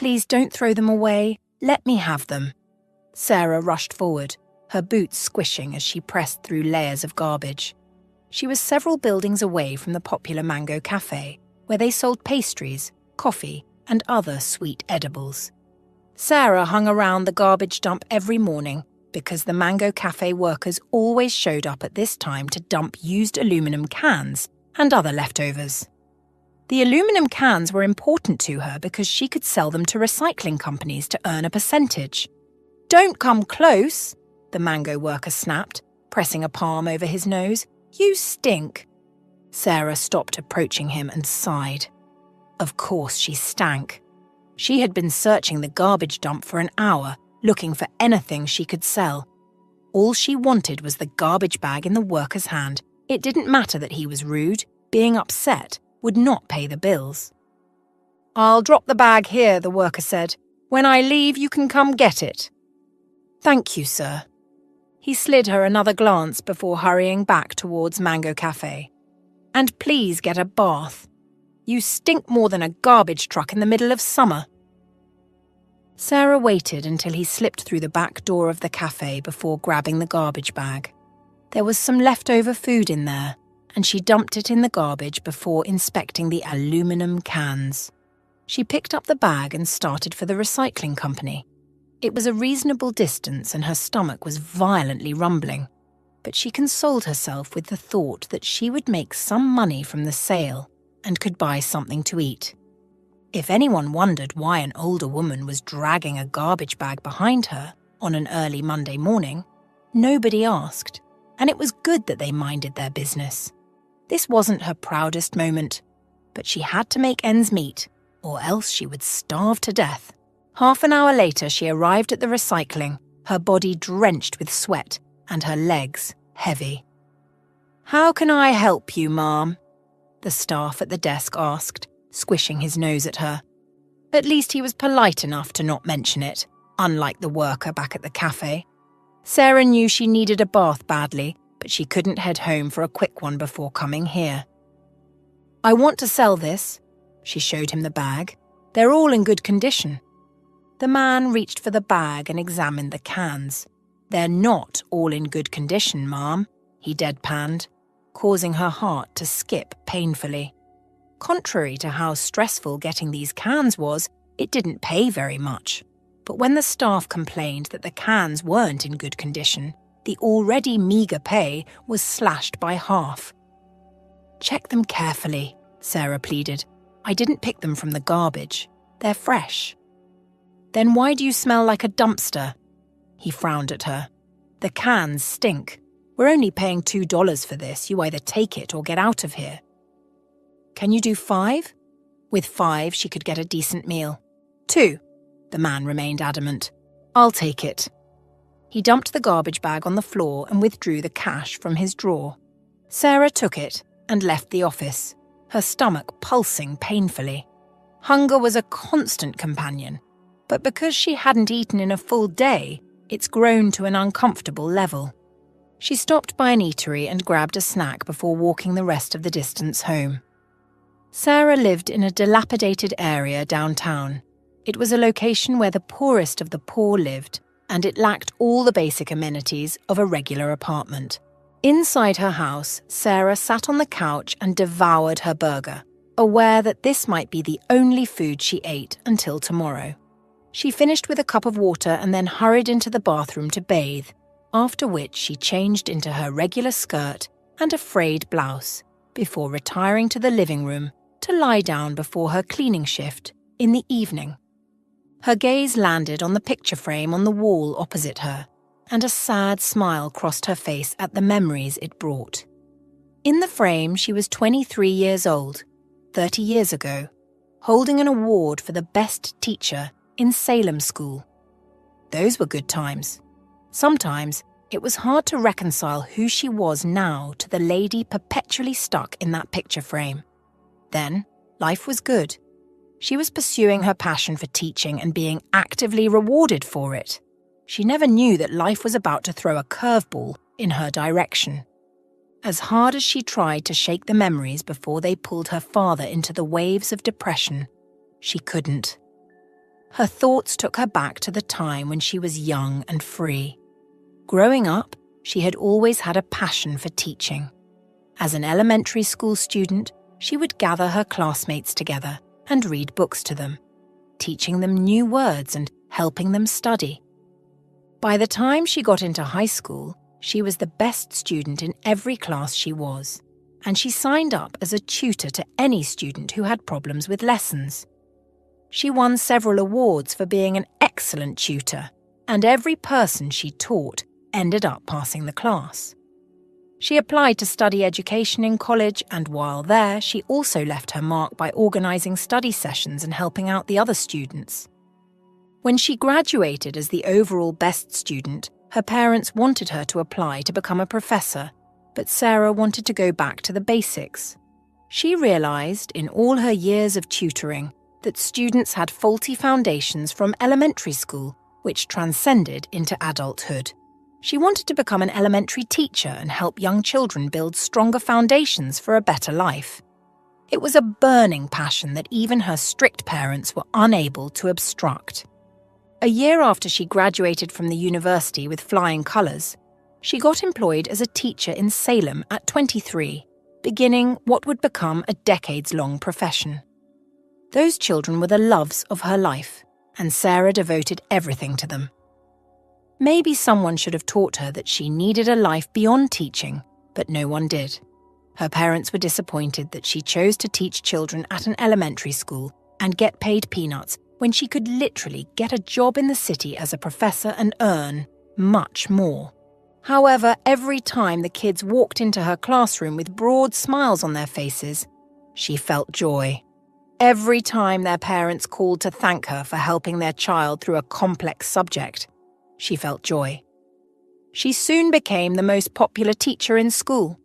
Please don't throw them away. Let me have them. Sarah rushed forward, her boots squishing as she pressed through layers of garbage. She was several buildings away from the popular Mango Cafe, where they sold pastries, coffee, and other sweet edibles. Sarah hung around the garbage dump every morning because the Mango Cafe workers always showed up at this time to dump used aluminum cans and other leftovers. The aluminum cans were important to her because she could sell them to recycling companies to earn a percentage. "Don't come close," the mango worker snapped, pressing a palm over his nose. "You stink." Sarah stopped approaching him and sighed. Of course she stank. She had been searching the garbage dump for an hour, looking for anything she could sell. All she wanted was the garbage bag in the worker's hand. It didn't matter that he was rude. Being upset would not pay the bills. "I'll drop the bag here," the worker said. "When I leave, you can come get it." "Thank you, sir." He slid her another glance before hurrying back towards Mango Cafe. "And please get a bath. You stink more than a garbage truck in the middle of summer." Sarah waited until he slipped through the back door of the cafe before grabbing the garbage bag. There was some leftover food in there, and she dumped it in the garbage before inspecting the aluminum cans. She picked up the bag and started for the recycling company. It was a reasonable distance and her stomach was violently rumbling, but she consoled herself with the thought that she would make some money from the sale and could buy something to eat. If anyone wondered why an older woman was dragging a garbage bag behind her on an early Monday morning, nobody asked, and it was good that they minded their business. This wasn't her proudest moment, but she had to make ends meet, or else she would starve to death. Half an hour later, she arrived at the recycling, her body drenched with sweat and her legs heavy. "How can I help you, ma'am?" the staff at the desk asked, squishing his nose at her. At least he was polite enough to not mention it, unlike the worker back at the cafe. Sarah knew she needed a bath badly, but she couldn't head home for a quick one before coming here. "I want to sell this." She showed him the bag. "They're all in good condition." The man reached for the bag and examined the cans. "They're not all in good condition, ma'am," he deadpanned, causing her heart to skip painfully. Contrary to how stressful getting these cans was, it didn't pay very much. But when the staff complained that the cans weren't in good condition, the already meagre pay was slashed by half. "Check them carefully," Sarah pleaded. "I didn't pick them from the garbage. They're fresh." "Then why do you smell like a dumpster?" He frowned at her. "The cans stink. We're only paying $2 for this. You either take it or get out of here." "Can you do 5? With 5, she could get a decent meal. 2, the man remained adamant. "I'll take it." He dumped the garbage bag on the floor and withdrew the cash from his drawer. Sarah took it and left the office, her stomach pulsing painfully. Hunger was a constant companion, but because she hadn't eaten in a full day, it's grown to an uncomfortable level. She stopped by an eatery and grabbed a snack before walking the rest of the distance home. Sarah lived in a dilapidated area downtown. It was a location where the poorest of the poor lived, and it lacked all the basic amenities of a regular apartment. Inside her house, Sarah sat on the couch and devoured her burger, aware that this might be the only food she ate until tomorrow. She finished with a cup of water and then hurried into the bathroom to bathe, after which she changed into her regular skirt and a frayed blouse, before retiring to the living room to lie down before her cleaning shift in the evening. Her gaze landed on the picture frame on the wall opposite her, and a sad smile crossed her face at the memories it brought. In the frame, she was 23 years old, 30 years ago, holding an award for the best teacher in Salem School. Those were good times. Sometimes, it was hard to reconcile who she was now to the lady perpetually stuck in that picture frame. Then, life was good. She was pursuing her passion for teaching and being actively rewarded for it. She never knew that life was about to throw a curveball in her direction. As hard as she tried to shake the memories before they pulled her farther into the waves of depression, she couldn't. Her thoughts took her back to the time when she was young and free. Growing up, she had always had a passion for teaching. As an elementary school student, she would gather her classmates together and read books to them, teaching them new words and helping them study. By the time she got into high school, she was the best student in every class she was, and she signed up as a tutor to any student who had problems with lessons. She won several awards for being an excellent tutor, and every person she taught ended up passing the class. She applied to study education in college, and while there, she also left her mark by organising study sessions and helping out the other students. When she graduated as the overall best student, her parents wanted her to apply to become a professor, but Sarah wanted to go back to the basics. She realised, in all her years of tutoring, that students had faulty foundations from elementary school, which transcended into adulthood. She wanted to become an elementary teacher and help young children build stronger foundations for a better life. It was a burning passion that even her strict parents were unable to obstruct. A year after she graduated from the university with flying colours, she got employed as a teacher in Salem at 23, beginning what would become a decades-long profession. Those children were the loves of her life, and Sarah devoted everything to them. Maybe someone should have taught her that she needed a life beyond teaching, but no one did. Her parents were disappointed that she chose to teach children at an elementary school and get paid peanuts when she could literally get a job in the city as a professor and earn much more. However, every time the kids walked into her classroom with broad smiles on their faces, she felt joy. Every time their parents called to thank her for helping their child through a complex subject, she felt joy. She soon became the most popular teacher in school.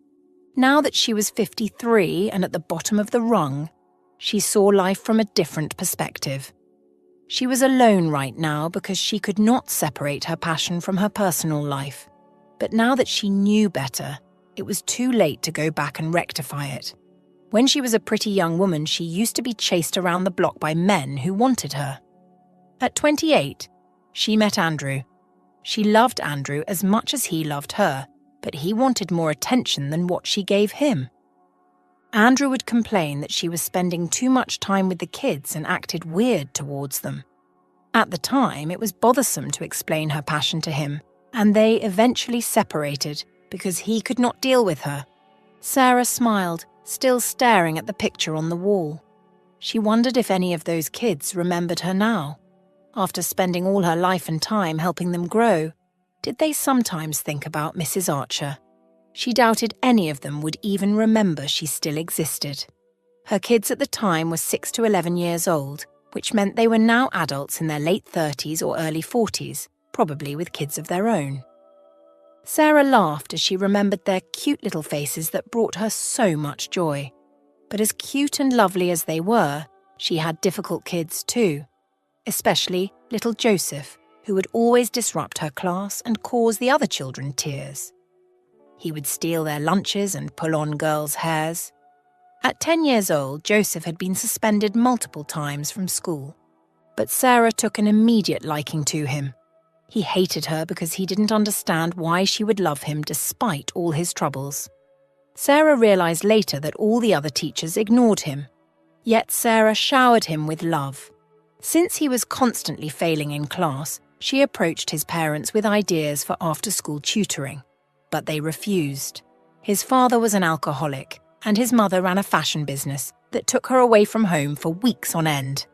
Now that she was 53 and at the bottom of the rung, she saw life from a different perspective. She was alone right now because she could not separate her passion from her personal life. But now that she knew better, it was too late to go back and rectify it. When she was a pretty young woman, she used to be chased around the block by men who wanted her. At 28, she met Andrew. She loved Andrew as much as he loved her, but he wanted more attention than what she gave him. Andrew would complain that she was spending too much time with the kids and acted weird towards them. At the time, it was bothersome to explain her passion to him, and they eventually separated because he could not deal with her. Sarah smiled, still staring at the picture on the wall. She wondered if any of those kids remembered her now. After spending all her life and time helping them grow, did they sometimes think about Mrs. Archer? She doubted any of them would even remember she still existed. Her kids at the time were 6 to 11 years old, which meant they were now adults in their late 30s or early 40s, probably with kids of their own. Sarah laughed as she remembered their cute little faces that brought her so much joy. But as cute and lovely as they were, she had difficult kids too, especially little Joseph, who would always disrupt her class and cause the other children tears. He would steal their lunches and pull on girls' hairs. At 10 years old, Joseph had been suspended multiple times from school. But Sarah took an immediate liking to him. He hated her because he didn't understand why she would love him despite all his troubles. Sarah realized later that all the other teachers ignored him. Yet Sarah showered him with love. Since he was constantly failing in class, she approached his parents with ideas for after-school tutoring. But they refused. His father was an alcoholic, and his mother ran a fashion business that took her away from home for weeks on end.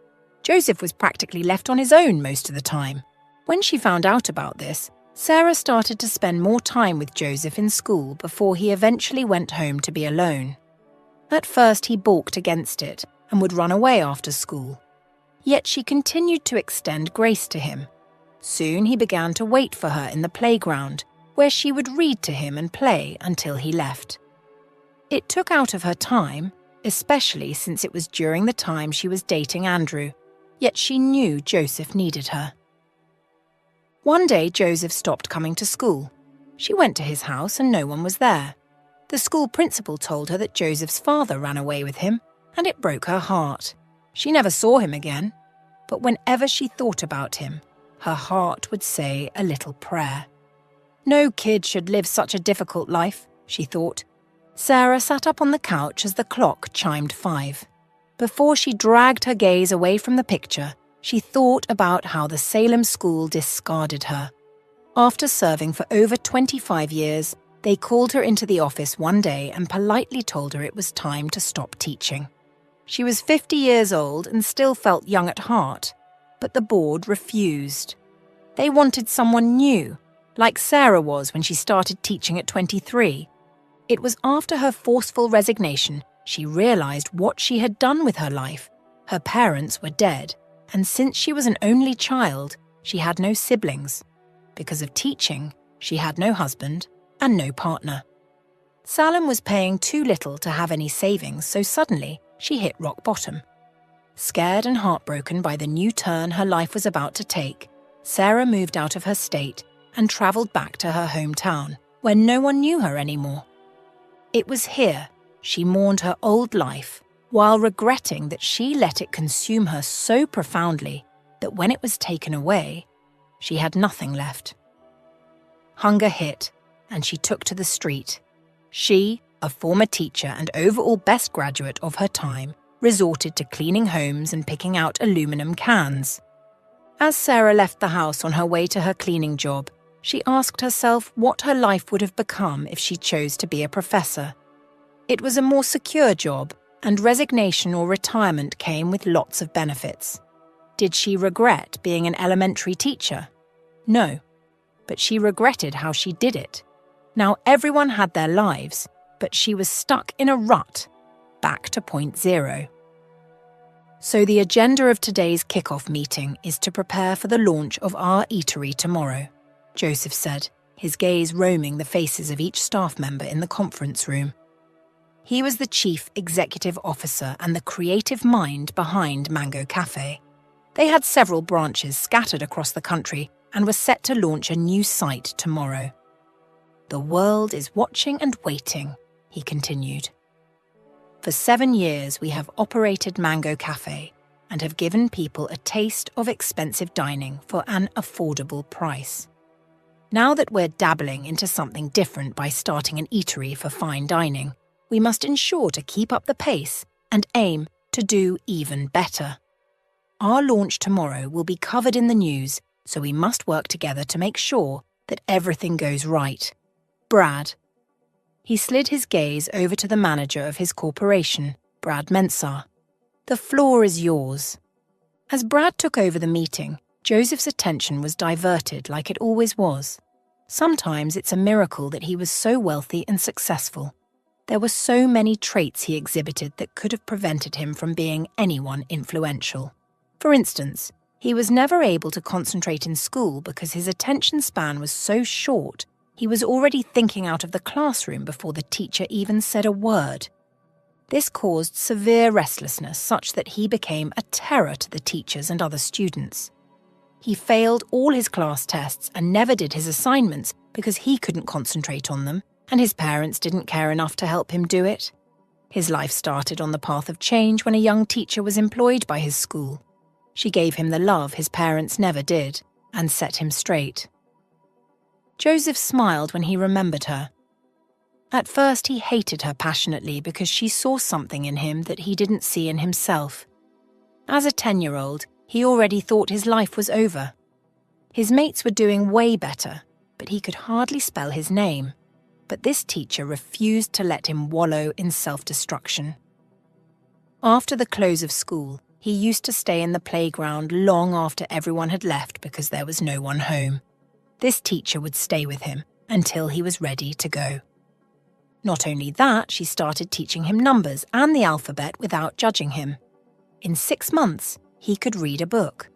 Joseph was practically left on his own most of the time. When she found out about this, Sarah started to spend more time with Joseph in school before he eventually went home to be alone. At first, he balked against it and would run away after school. Yet she continued to extend grace to him. Soon he began to wait for her in the playground, where she would read to him and play until he left. It took out of her time, especially since it was during the time she was dating Andrew, yet she knew Joseph needed her. One day, Joseph stopped coming to school. She went to his house and no one was there. The school principal told her that Joseph's father ran away with him, and it broke her heart. She never saw him again. but whenever she thought about him, her heart would say a little prayer. No kid should live such a difficult life, she thought. Sarah sat up on the couch as the clock chimed 5. Before she dragged her gaze away from the picture, she thought about how the Salem school discarded her. After serving for over 25 years, they called her into the office one day and politely told her it was time to stop teaching. She was 50 years old and still felt young at heart, but the board refused. They wanted someone new, like Sarah was when she started teaching at 23. It was after her forceful resignation she realized what she had done with her life. Her parents were dead, and since she was an only child, she had no siblings. Because of teaching, she had no husband and no partner. Salem was paying too little to have any savings, so suddenly she hit rock bottom. Scared and heartbroken by the new turn her life was about to take, Sarah moved out of her state and travelled back to her hometown, where no one knew her anymore. It was here she mourned her old life, while regretting that she let it consume her so profoundly that when it was taken away, she had nothing left. Hunger hit, and she took to the street. She, a former teacher and overall best graduate of her time, resorted to cleaning homes and picking out aluminum cans. As Sarah left the house on her way to her cleaning job, she asked herself what her life would have become if she chose to be a professor. It was a more secure job, and resignation or retirement came with lots of benefits. Did she regret being an elementary teacher? No, but she regretted how she did it. Now everyone had their lives, but she was stuck in a rut, back to point zero. So the agenda of today's kickoff meeting is to prepare for the launch of our eatery tomorrow, Joseph said, his gaze roaming the faces of each staff member in the conference room. He was the chief executive officer and the creative mind behind Mango Cafe. They had several branches scattered across the country and were set to launch a new site tomorrow. The world is watching and waiting, he continued. For 7 years we have operated Mango Cafe and have given people a taste of expensive dining for an affordable price. Now that we're dabbling into something different by starting an eatery for fine dining, we must ensure to keep up the pace and aim to do even better. Our launch tomorrow will be covered in the news, so we must work together to make sure that everything goes right. Brad. He slid his gaze over to the manager of his corporation, Brad Mensah. The floor is yours. As Brad took over the meeting, Joseph's attention was diverted like it always was. Sometimes it's a miracle that he was so wealthy and successful. There were so many traits he exhibited that could have prevented him from being anyone influential. For instance, he was never able to concentrate in school because his attention span was so short, he was already thinking out of the classroom before the teacher even said a word. This caused severe restlessness such that he became a terror to the teachers and other students. He failed all his class tests and never did his assignments because he couldn't concentrate on them, and his parents didn't care enough to help him do it. His life started on the path of change when a young teacher was employed by his school. She gave him the love his parents never did, and set him straight. Joseph smiled when he remembered her. At first he hated her passionately because she saw something in him that he didn't see in himself. As a 10-year-old, he already thought his life was over. His mates were doing way better, but he could hardly spell his name. But this teacher refused to let him wallow in self-destruction. After the close of school, he used to stay in the playground long after everyone had left because there was no one home. This teacher would stay with him until he was ready to go. Not only that, she started teaching him numbers and the alphabet without judging him. In 6 months, he could read a book.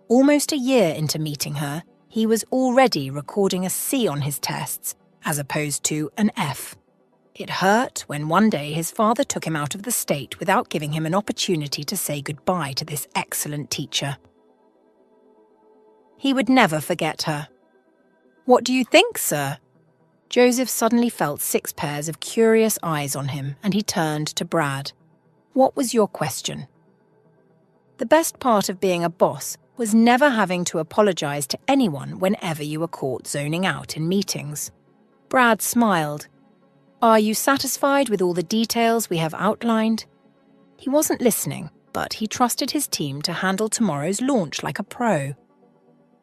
Almost a year into meeting her, he was already recording a C on his tests, as opposed to an F. It hurt when one day his father took him out of the state without giving him an opportunity to say goodbye to this excellent teacher. He would never forget her. "What do you think, sir?" Joseph suddenly felt 6 pairs of curious eyes on him, and he turned to Brad. "What was your question?" The best part of being a boss was never having to apologize to anyone whenever you were caught zoning out in meetings. Brad smiled. "Are you satisfied with all the details we have outlined?" He wasn't listening, but he trusted his team to handle tomorrow's launch like a pro.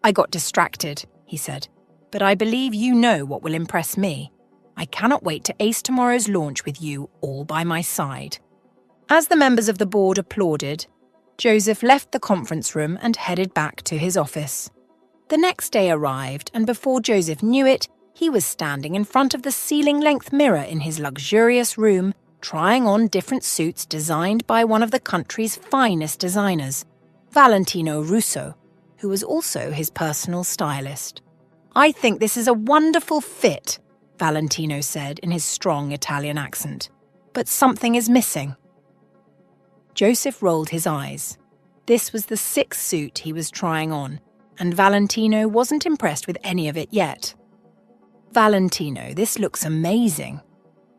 "I got distracted," he said, "but I believe you know what will impress me. I cannot wait to ace tomorrow's launch with you all by my side." As the members of the board applauded, Joseph left the conference room and headed back to his office. The next day arrived, and before Joseph knew it, he was standing in front of the ceiling-length mirror in his luxurious room, trying on different suits designed by one of the country's finest designers, Valentino Russo, who was also his personal stylist. "I think this is a wonderful fit," Valentino said in his strong Italian accent. "But something is missing." Joseph rolled his eyes. This was the 6th suit he was trying on, and Valentino wasn't impressed with any of it yet. "Valentino, this looks amazing."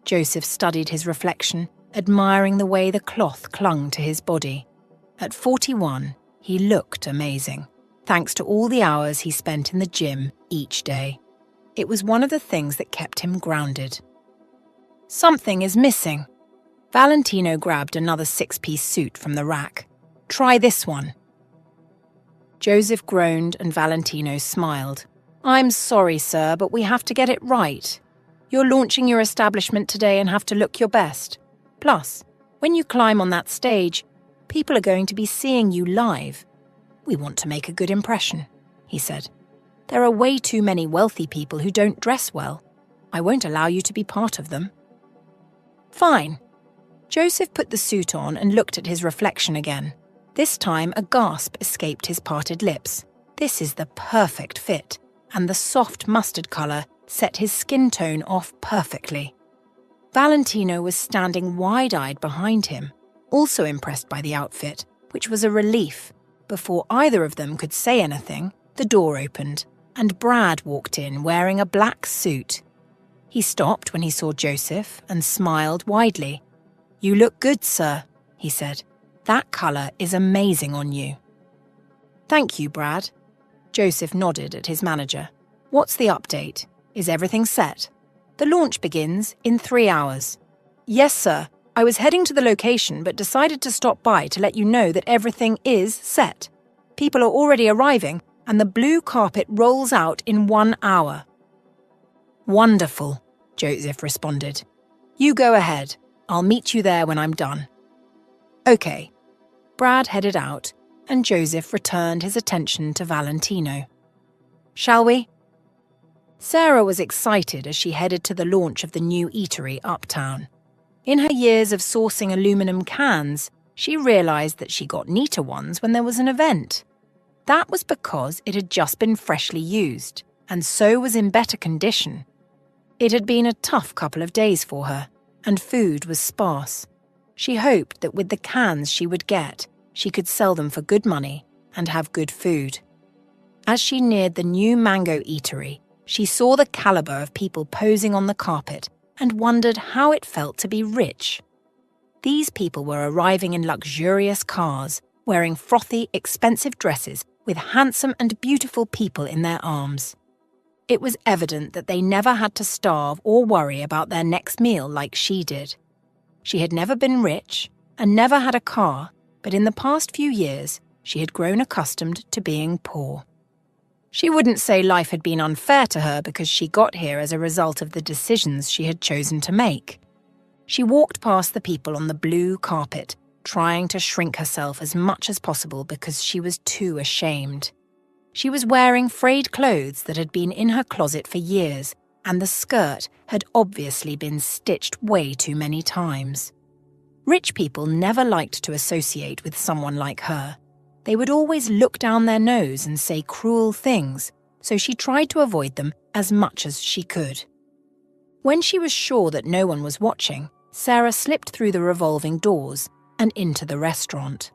Joseph studied his reflection, admiring the way the cloth clung to his body. At 41, he looked amazing, thanks to all the hours he spent in the gym each day. It was one of the things that kept him grounded. "Something is missing." Valentino grabbed another 6-piece suit from the rack. "Try this one." Joseph groaned and Valentino smiled. "I'm sorry, sir, but we have to get it right. You're launching your establishment today and have to look your best. Plus, when you climb on that stage, people are going to be seeing you live. We want to make a good impression," he said. "There are way too many wealthy people who don't dress well. I won't allow you to be part of them." "Fine." Joseph put the suit on and looked at his reflection again. This time a gasp escaped his parted lips. This is the perfect fit, and the soft mustard colour set his skin tone off perfectly. Valentino was standing wide-eyed behind him, also impressed by the outfit, which was a relief. Before either of them could say anything, the door opened, and Brad walked in wearing a black suit. He stopped when he saw Joseph and smiled widely. "You look good, sir," he said. "That colour is amazing on you." "Thank you, Brad." Joseph nodded at his manager. "What's the update? Is everything set? The launch begins in 3 hours." "Yes, sir. I was heading to the location but decided to stop by to let you know that everything is set. People are already arriving and the blue carpet rolls out in 1 hour." "Wonderful," Joseph responded. "You go ahead. I'll meet you there when I'm done." Okay. Brad headed out, and Joseph returned his attention to Valentino. "Shall we?" Sarah was excited as she headed to the launch of the new eatery uptown. In her years of sourcing aluminum cans, she realized that she got neater ones when there was an event. That was because it had just been freshly used, and so was in better condition. It had been a tough couple of days for her, and food was sparse. She hoped that with the cans she would get, she could sell them for good money and have good food. As she neared the new mango eatery, she saw the caliber of people posing on the carpet and wondered how it felt to be rich. These people were arriving in luxurious cars, wearing frothy, expensive dresses with handsome and beautiful people in their arms. It was evident that they never had to starve or worry about their next meal like she did. She had never been rich and never had a car, but in the past few years, she had grown accustomed to being poor. She wouldn't say life had been unfair to her because she got here as a result of the decisions she had chosen to make. She walked past the people on the blue carpet, trying to shrink herself as much as possible because she was too ashamed. She was wearing frayed clothes that had been in her closet for years, and the skirt had obviously been stitched way too many times. Rich people never liked to associate with someone like her. They would always look down their nose and say cruel things, so she tried to avoid them as much as she could. When she was sure that no one was watching, Sarah slipped through the revolving doors and into the restaurant.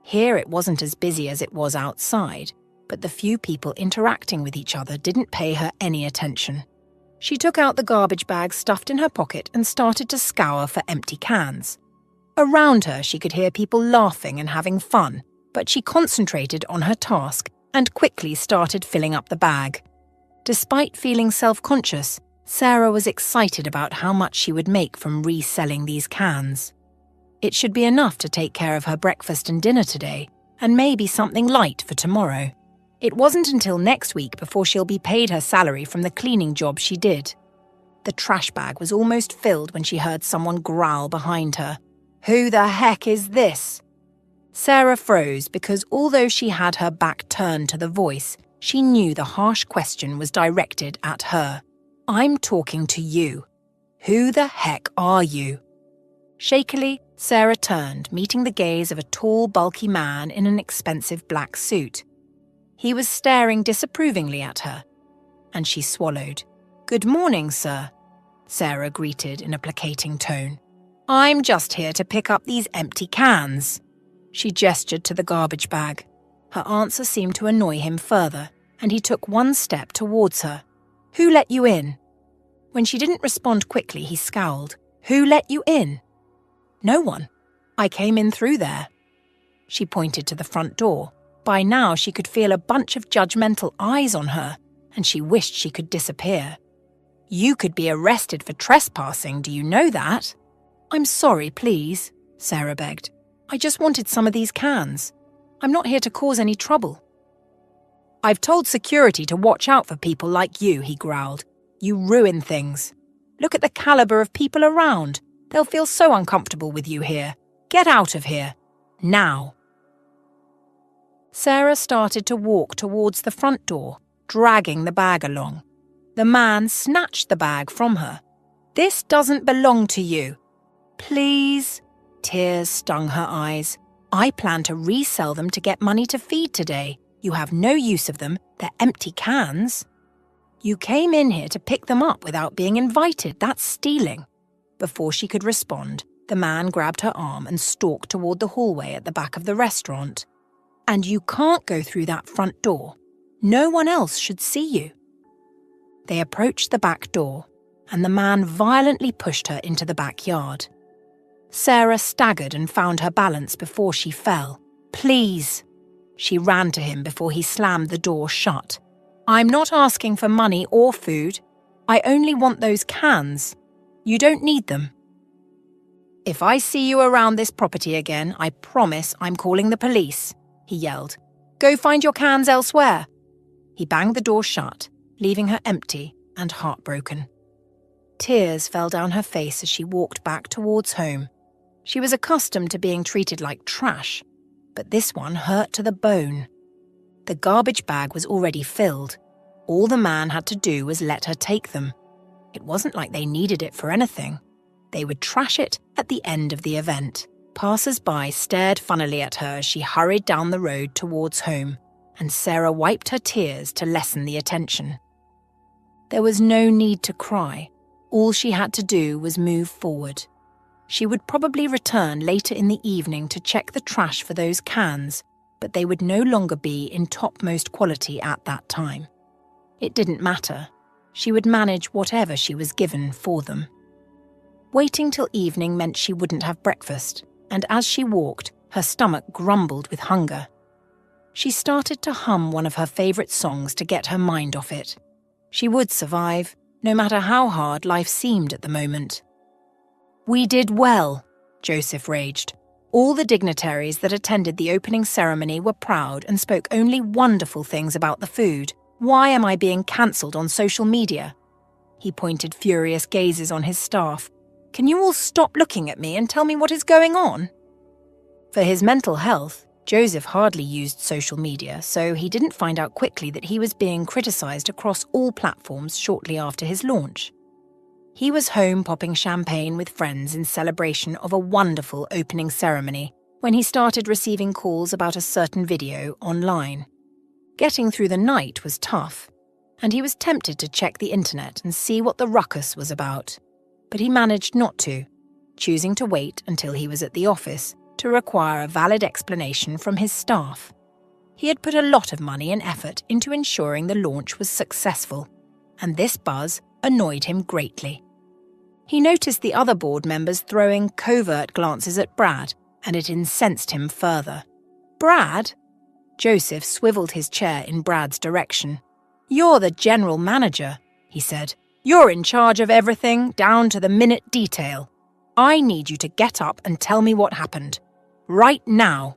Here it wasn't as busy as it was outside, but the few people interacting with each other didn't pay her any attention. She took out the garbage bag stuffed in her pocket and started to scour for empty cans. Around her, she could hear people laughing and having fun, but she concentrated on her task and quickly started filling up the bag. Despite feeling self-conscious, Sarah was excited about how much she would make from reselling these cans. It should be enough to take care of her breakfast and dinner today, and maybe something light for tomorrow. It wasn't until next week before she'll be paid her salary from the cleaning job she did. The trash bag was almost filled when she heard someone growl behind her. "Who the heck is this?" Sarah froze because although she had her back turned to the voice, she knew the harsh question was directed at her. "I'm talking to you. Who the heck are you?" Shakily, Sarah turned, meeting the gaze of a tall, bulky man in an expensive black suit. He was staring disapprovingly at her, and she swallowed. "Good morning, sir," Sarah greeted in a placating tone. "I'm just here to pick up these empty cans." She gestured to the garbage bag. Her answer seemed to annoy him further, and he took one step towards her. "Who let you in?" When she didn't respond quickly, he scowled. "Who let you in?" "No one. I came in through there." She pointed to the front door. By now, she could feel a bunch of judgmental eyes on her, and she wished she could disappear. "You could be arrested for trespassing, do you know that?" "I'm sorry, please," Sarah begged. "I just wanted some of these cans. I'm not here to cause any trouble." "I've told security to watch out for people like you," he growled. "You ruin things. Look at the caliber of people around. They'll feel so uncomfortable with you here. Get out of here. Now." Sarah started to walk towards the front door, dragging the bag along. The man snatched the bag from her. "This doesn't belong to you." "Please." Tears stung her eyes. "I plan to resell them to get money to feed today. You have no use of them. They're empty cans." "You came in here to pick them up without being invited. That's stealing." Before she could respond, the man grabbed her arm and stalked toward the hallway at the back of the restaurant. "And you can't go through that front door. No one else should see you." They approached the back door, and the man violently pushed her into the backyard. Sarah staggered and found her balance before she fell. "Please." She ran to him before he slammed the door shut. "I'm not asking for money or food. I only want those cans. You don't need them." "If I see you around this property again, I promise I'm calling the police," he yelled. "Go find your cans elsewhere." He banged the door shut, leaving her empty and heartbroken. Tears fell down her face as she walked back towards home. She was accustomed to being treated like trash, but this one hurt to the bone. The garbage bag was already filled. All the man had to do was let her take them. It wasn't like they needed it for anything. They would trash it at the end of the event. Passers-by stared funnily at her as she hurried down the road towards home, and Sarah wiped her tears to lessen the attention. There was no need to cry. All she had to do was move forward. She would probably return later in the evening to check the trash for those cans, but they would no longer be in topmost quality at that time. It didn't matter. She would manage whatever she was given for them. Waiting till evening meant she wouldn't have breakfast, and as she walked, her stomach grumbled with hunger. She started to hum one of her favourite songs to get her mind off it. She would survive, no matter how hard life seemed at the moment. "We did well," Joseph raged. All the dignitaries that attended the opening ceremony were proud and spoke only wonderful things about the food. "Why am I being cancelled on social media?" He pointed furious gazes on his staff. "Can you all stop looking at me and tell me what is going on?" For his mental health, Joseph hardly used social media, so he didn't find out quickly that he was being criticised across all platforms shortly after his launch. He was home popping champagne with friends in celebration of a wonderful opening ceremony when he started receiving calls about a certain video online. Getting through the night was tough, and he was tempted to check the internet and see what the ruckus was about. But he managed not to, choosing to wait until he was at the office to require a valid explanation from his staff. He had put a lot of money and effort into ensuring the launch was successful, and this buzz annoyed him greatly. He noticed the other board members throwing covert glances at Brad, and it incensed him further. Brad? Joseph swiveled his chair in Brad's direction. You're the general manager, he said. You're in charge of everything, down to the minute detail. I need you to get up and tell me what happened. Right now.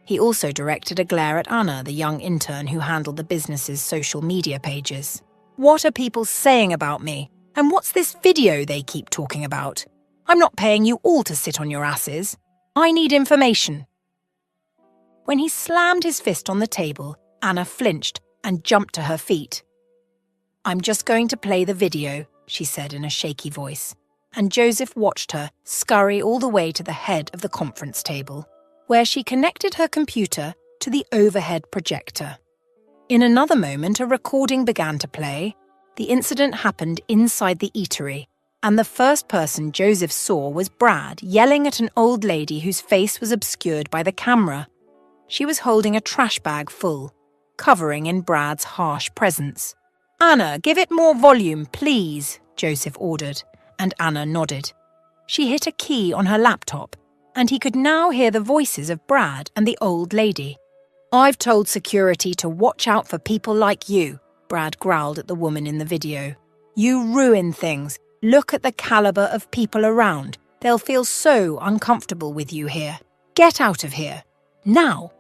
He also directed a glare at Anna, the young intern who handled the business's social media pages. What are people saying about me? And what's this video they keep talking about? I'm not paying you all to sit on your asses. I need information. When he slammed his fist on the table, Anna flinched and jumped to her feet. I'm just going to play the video, she said in a shaky voice, and Joseph watched her scurry all the way to the head of the conference table, where she connected her computer to the overhead projector. In another moment, a recording began to play. The incident happened inside the eatery, and the first person Joseph saw was Brad yelling at an old lady whose face was obscured by the camera. She was holding a trash bag full, covering in Brad's harsh presence. Anna, give it more volume, please, Joseph ordered, and Anna nodded. She hit a key on her laptop, and he could now hear the voices of Brad and the old lady. I've told security to watch out for people like you, Brad growled at the woman in the video. You ruin things. Look at the caliber of people around. They'll feel so uncomfortable with you here. Get out of here. Now.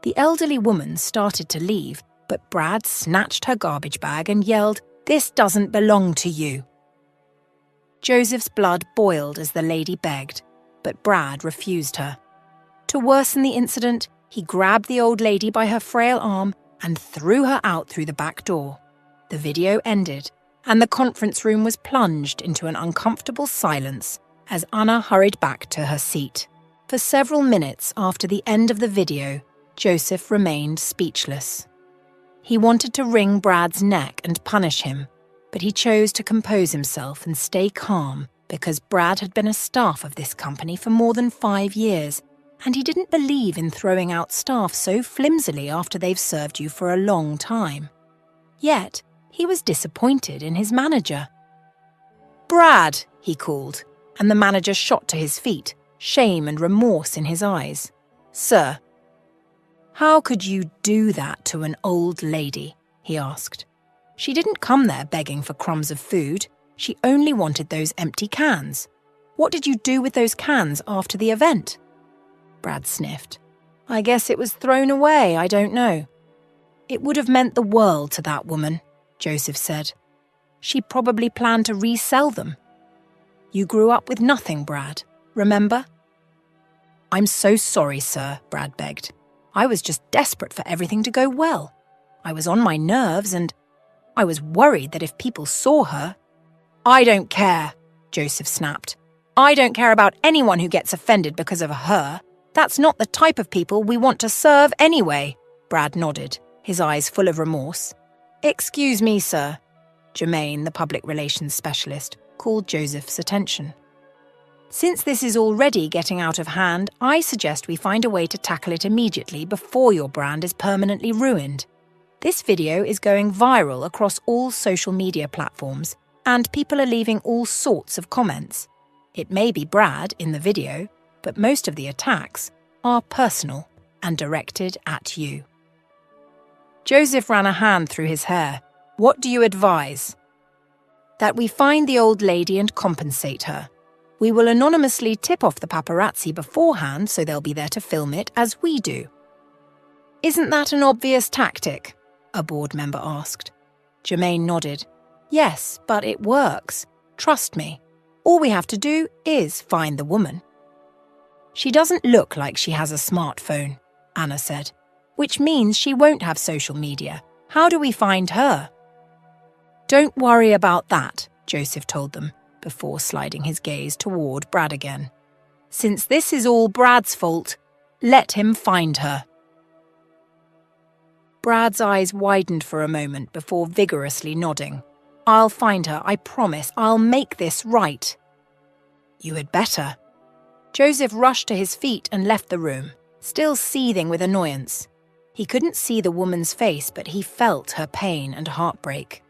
The elderly woman started to leave, but Brad snatched her garbage bag and yelled, This doesn't belong to you. Joseph's blood boiled as the lady begged, but Brad refused her. To worsen the incident, he grabbed the old lady by her frail arm and threw her out through the back door. The video ended, and the conference room was plunged into an uncomfortable silence as Anna hurried back to her seat. For several minutes after the end of the video, Joseph remained speechless. He wanted to wring Brad's neck and punish him, but he chose to compose himself and stay calm because Brad had been a staff of this company for more than 5 years, and he didn't believe in throwing out staff so flimsily after they've served you for a long time. Yet, he was disappointed in his manager. Brad, he called, and the manager shot to his feet, shame and remorse in his eyes. Sir, how could you do that to an old lady? He asked. She didn't come there begging for crumbs of food. She only wanted those empty cans. What did you do with those cans after the event? Brad sniffed. I guess it was thrown away, I don't know. It would have meant the world to that woman, Joseph said. She probably planned to resell them. You grew up with nothing, Brad, remember? I'm so sorry, sir, Brad begged. I was just desperate for everything to go well. I was on my nerves and I was worried that if people saw her... I don't care, Joseph snapped. I don't care about anyone who gets offended because of her. That's not the type of people we want to serve anyway, Brad nodded, his eyes full of remorse. Excuse me, sir. Jermaine, the public relations specialist, called Joseph's attention. Since this is already getting out of hand, I suggest we find a way to tackle it immediately before your brand is permanently ruined. This video is going viral across all social media platforms, and people are leaving all sorts of comments. It may be Brad in the video, but most of the attacks are personal and directed at you. Joseph ran a hand through his hair. What do you advise? That we find the old lady and compensate her. We will anonymously tip off the paparazzi beforehand so they'll be there to film it as we do. Isn't that an obvious tactic? A board member asked. Jermaine nodded. Yes, but it works. Trust me. All we have to do is find the woman. She doesn't look like she has a smartphone, Anna said, which means she won't have social media. How do we find her? Don't worry about that, Joseph told them, before sliding his gaze toward Brad again. Since this is all Brad's fault, let him find her. Brad's eyes widened for a moment before vigorously nodding. I'll find her, I promise. I'll make this right. You had better. Joseph rushed to his feet and left the room, still seething with annoyance. He couldn't see the woman's face, but he felt her pain and heartbreak.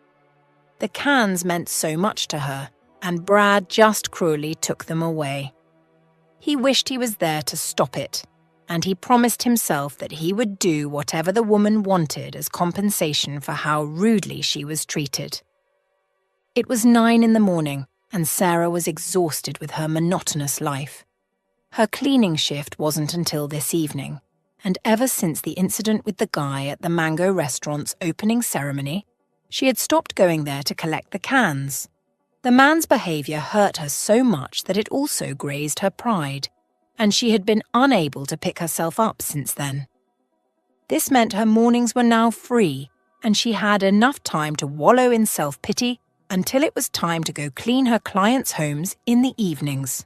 The cans meant so much to her, and Brad just cruelly took them away. He wished he was there to stop it, and he promised himself that he would do whatever the woman wanted as compensation for how rudely she was treated. It was 9 in the morning, and Sarah was exhausted with her monotonous life. Her cleaning shift wasn't until this evening, and ever since the incident with the guy at the Mango restaurant's opening ceremony, she had stopped going there to collect the cans. The man's behaviour hurt her so much that it also grazed her pride, and she had been unable to pick herself up since then. This meant her mornings were now free, and she had enough time to wallow in self-pity until it was time to go clean her clients' homes in the evenings.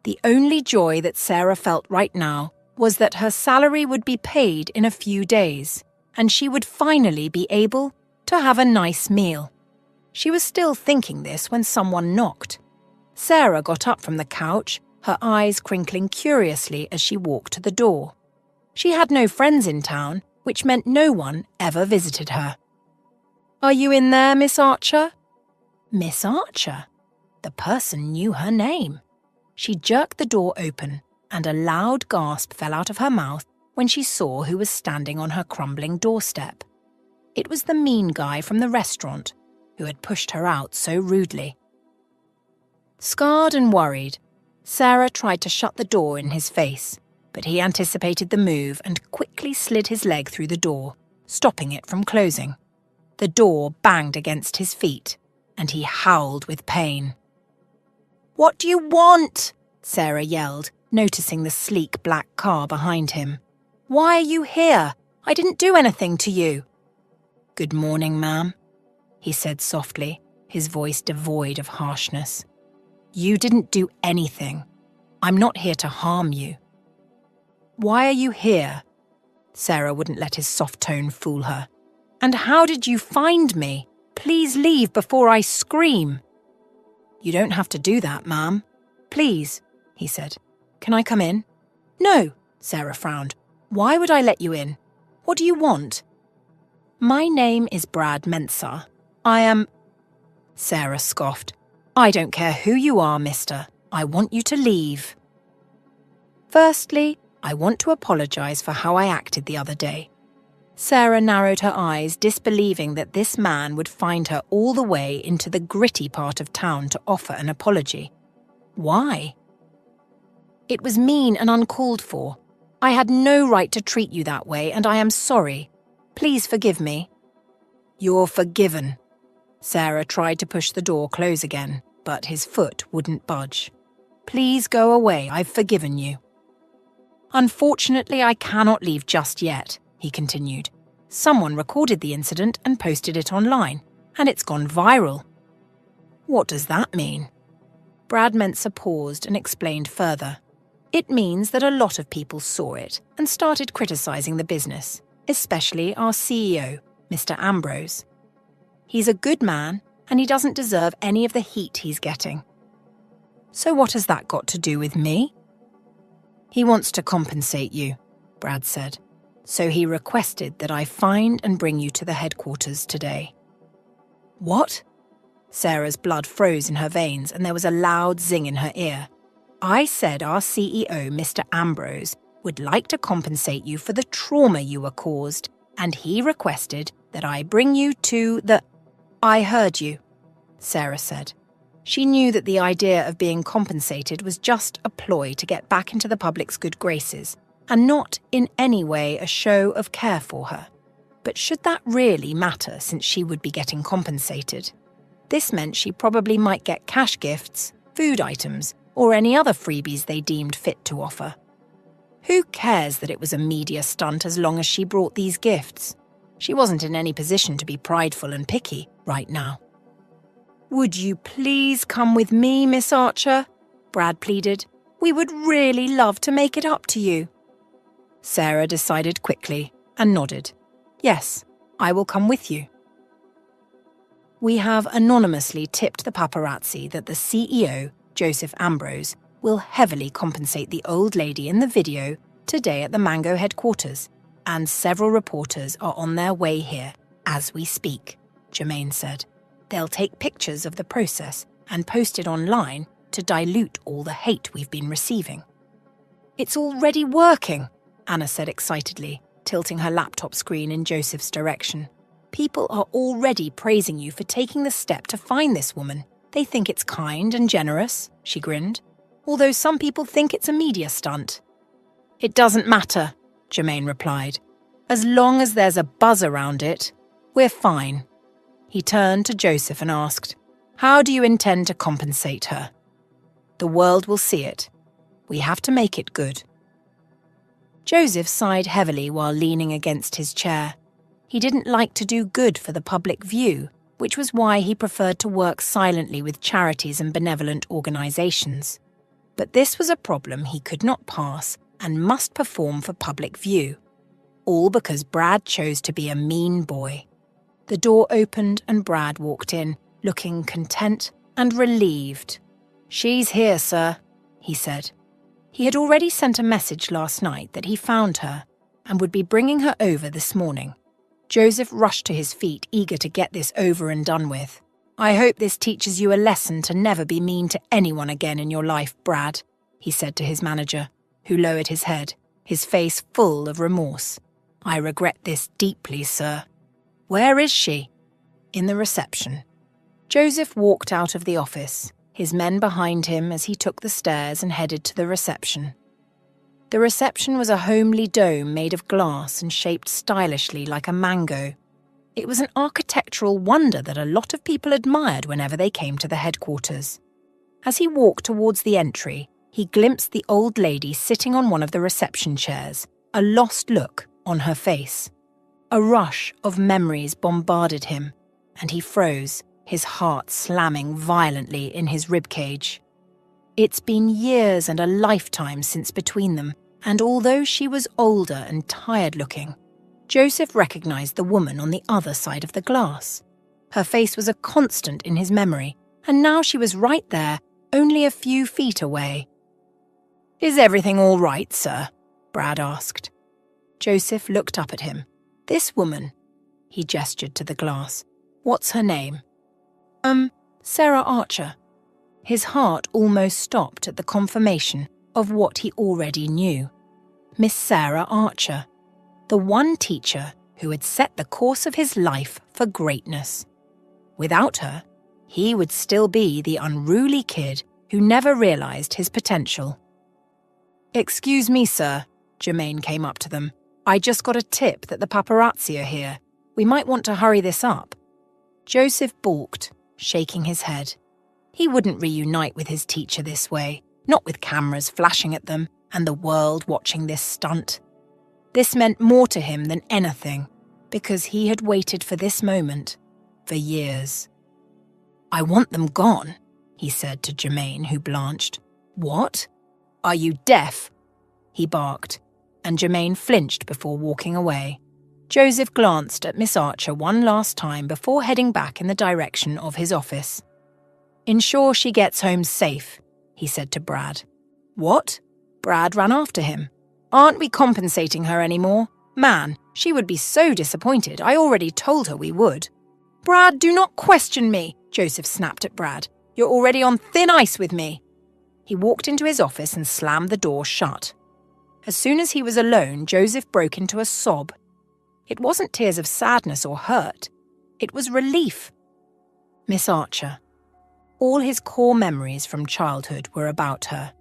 The only joy that Sarah felt right now was that her salary would be paid in a few days, and she would finally be able to have a nice meal. She was still thinking this when someone knocked. Sarah got up from the couch, her eyes crinkling curiously as she walked to the door. She had no friends in town, which meant no one ever visited her. "Are you in there, Miss Archer?" Miss Archer? The person knew her name. She jerked the door open, and a loud gasp fell out of her mouth when she saw who was standing on her crumbling doorstep. It was the mean guy from the restaurant who had pushed her out so rudely. Scarred and worried, Sarah tried to shut the door in his face, but he anticipated the move and quickly slid his leg through the door, stopping it from closing. The door banged against his feet, and he howled with pain. "What do you want?" Sarah yelled, noticing the sleek black car behind him. "Why are you here? I didn't do anything to you." "Good morning, ma'am," he said softly, his voice devoid of harshness. "You didn't do anything. I'm not here to harm you." "Why are you here?" Sarah wouldn't let his soft tone fool her. "And how did you find me? Please leave before I scream." "You don't have to do that, ma'am. Please," he said. "Can I come in?" "No," Sarah frowned. "Why would I let you in? What do you want?" "My name is Brad Mensah. I am—" Sarah scoffed. "I don't care who you are, mister. I want you to leave." "Firstly, I want to apologise for how I acted the other day." Sarah narrowed her eyes, disbelieving that this man would find her all the way into the gritty part of town to offer an apology. Why? "It was mean and uncalled for. I had no right to treat you that way, and I am sorry. Please forgive me." "You're forgiven." Sarah tried to push the door close again, but his foot wouldn't budge. "Please go away, I've forgiven you." "Unfortunately, I cannot leave just yet," he continued. "Someone recorded the incident and posted it online, and it's gone viral." "What does that mean?" Brad Mensah paused and explained further. "It means that a lot of people saw it and started criticising the business, especially our CEO, Mr. Ambrose. He's a good man, and he doesn't deserve any of the heat he's getting." "So what has that got to do with me?" "He wants to compensate you," Brad said. "So he requested that I find and bring you to the headquarters today." "What?" Sarah's blood froze in her veins and there was a loud zing in her ear. "I said our CEO, Mr. Ambrose, would like to compensate you for the trauma you were caused, and he requested that I bring you to the—" "I heard you," Sarah said. She knew that the idea of being compensated was just a ploy to get back into the public's good graces, and not in any way a show of care for her. But should that really matter since she would be getting compensated? This meant she probably might get cash gifts, food items, or any other freebies they deemed fit to offer. Who cares that it was a media stunt as long as she brought these gifts? She wasn't in any position to be prideful and picky right now. "Would you please come with me, Miss Archer?" Brad pleaded. "We would really love to make it up to you." Sarah decided quickly and nodded. "Yes, I will come with you." "We have anonymously tipped the paparazzi that the CEO, Joseph Ambrose, will heavily compensate the old lady in the video today at the Mango headquarters, and several reporters are on their way here as we speak," Jermaine said. "They'll take pictures of the process and post it online to dilute all the hate we've been receiving. It's already working, Anna said excitedly, tilting her laptop screen in Joseph's direction. People are already praising you for taking the step to find this woman. They think it's kind and generous, she grinned, although some people think it's a media stunt. It doesn't matter, Jermaine replied. As long as there's a buzz around it, we're fine. He turned to Joseph and asked, how do you intend to compensate her? The world will see it. We have to make it good. Joseph sighed heavily while leaning against his chair. He didn't like to do good for the public view, which was why he preferred to work silently with charities and benevolent organizations. But this was a problem he could not pass and must perform for public view. All because Brad chose to be a mean boy. The door opened and Brad walked in, looking content and relieved. She's here, sir, he said. He had already sent a message last night that he found her and would be bringing her over this morning. Joseph rushed to his feet, eager to get this over and done with. I hope this teaches you a lesson to never be mean to anyone again in your life, Brad, he said to his manager, who lowered his head, his face full of remorse. I regret this deeply, sir. Where is she? In the reception. Joseph walked out of the office, his men behind him as he took the stairs and headed to the reception. The reception was a homely dome made of glass and shaped stylishly like a mango. It was an architectural wonder that a lot of people admired whenever they came to the headquarters. As he walked towards the entry, he glimpsed the old lady sitting on one of the reception chairs, a lost look on her face. A rush of memories bombarded him, and he froze, his heart slamming violently in his ribcage. It's been years and a lifetime since between them, and although she was older and tired-looking, Joseph recognized the woman on the other side of the glass. Her face was a constant in his memory, and now she was right there, only a few feet away. Is everything all right, sir? Brad asked. Joseph looked up at him. This woman, he gestured to the glass. What's her name? Sarah Archer. His heart almost stopped at the confirmation of what he already knew. Miss Sarah Archer, the one teacher who had set the course of his life for greatness. Without her, he would still be the unruly kid who never realized his potential. Excuse me, sir, Jermaine came up to them. I just got a tip that the paparazzi are here. We might want to hurry this up. Joseph balked, shaking his head. He wouldn't reunite with his teacher this way, not with cameras flashing at them and the world watching this stunt. This meant more to him than anything, because he had waited for this moment for years. I want them gone, he said to Jermaine, who blanched. What? Are you deaf? He barked, and Jermaine flinched before walking away. Joseph glanced at Miss Archer one last time before heading back in the direction of his office. Ensure she gets home safe, he said to Brad. What? Brad ran after him. Aren't we compensating her anymore? Man, she would be so disappointed. I already told her we would. Brad, do not question me, Joseph snapped at Brad. You're already on thin ice with me. He walked into his office and slammed the door shut. As soon as he was alone, Joseph broke into a sob. It wasn't tears of sadness or hurt. It was relief. Miss Archer. All his core memories from childhood were about her.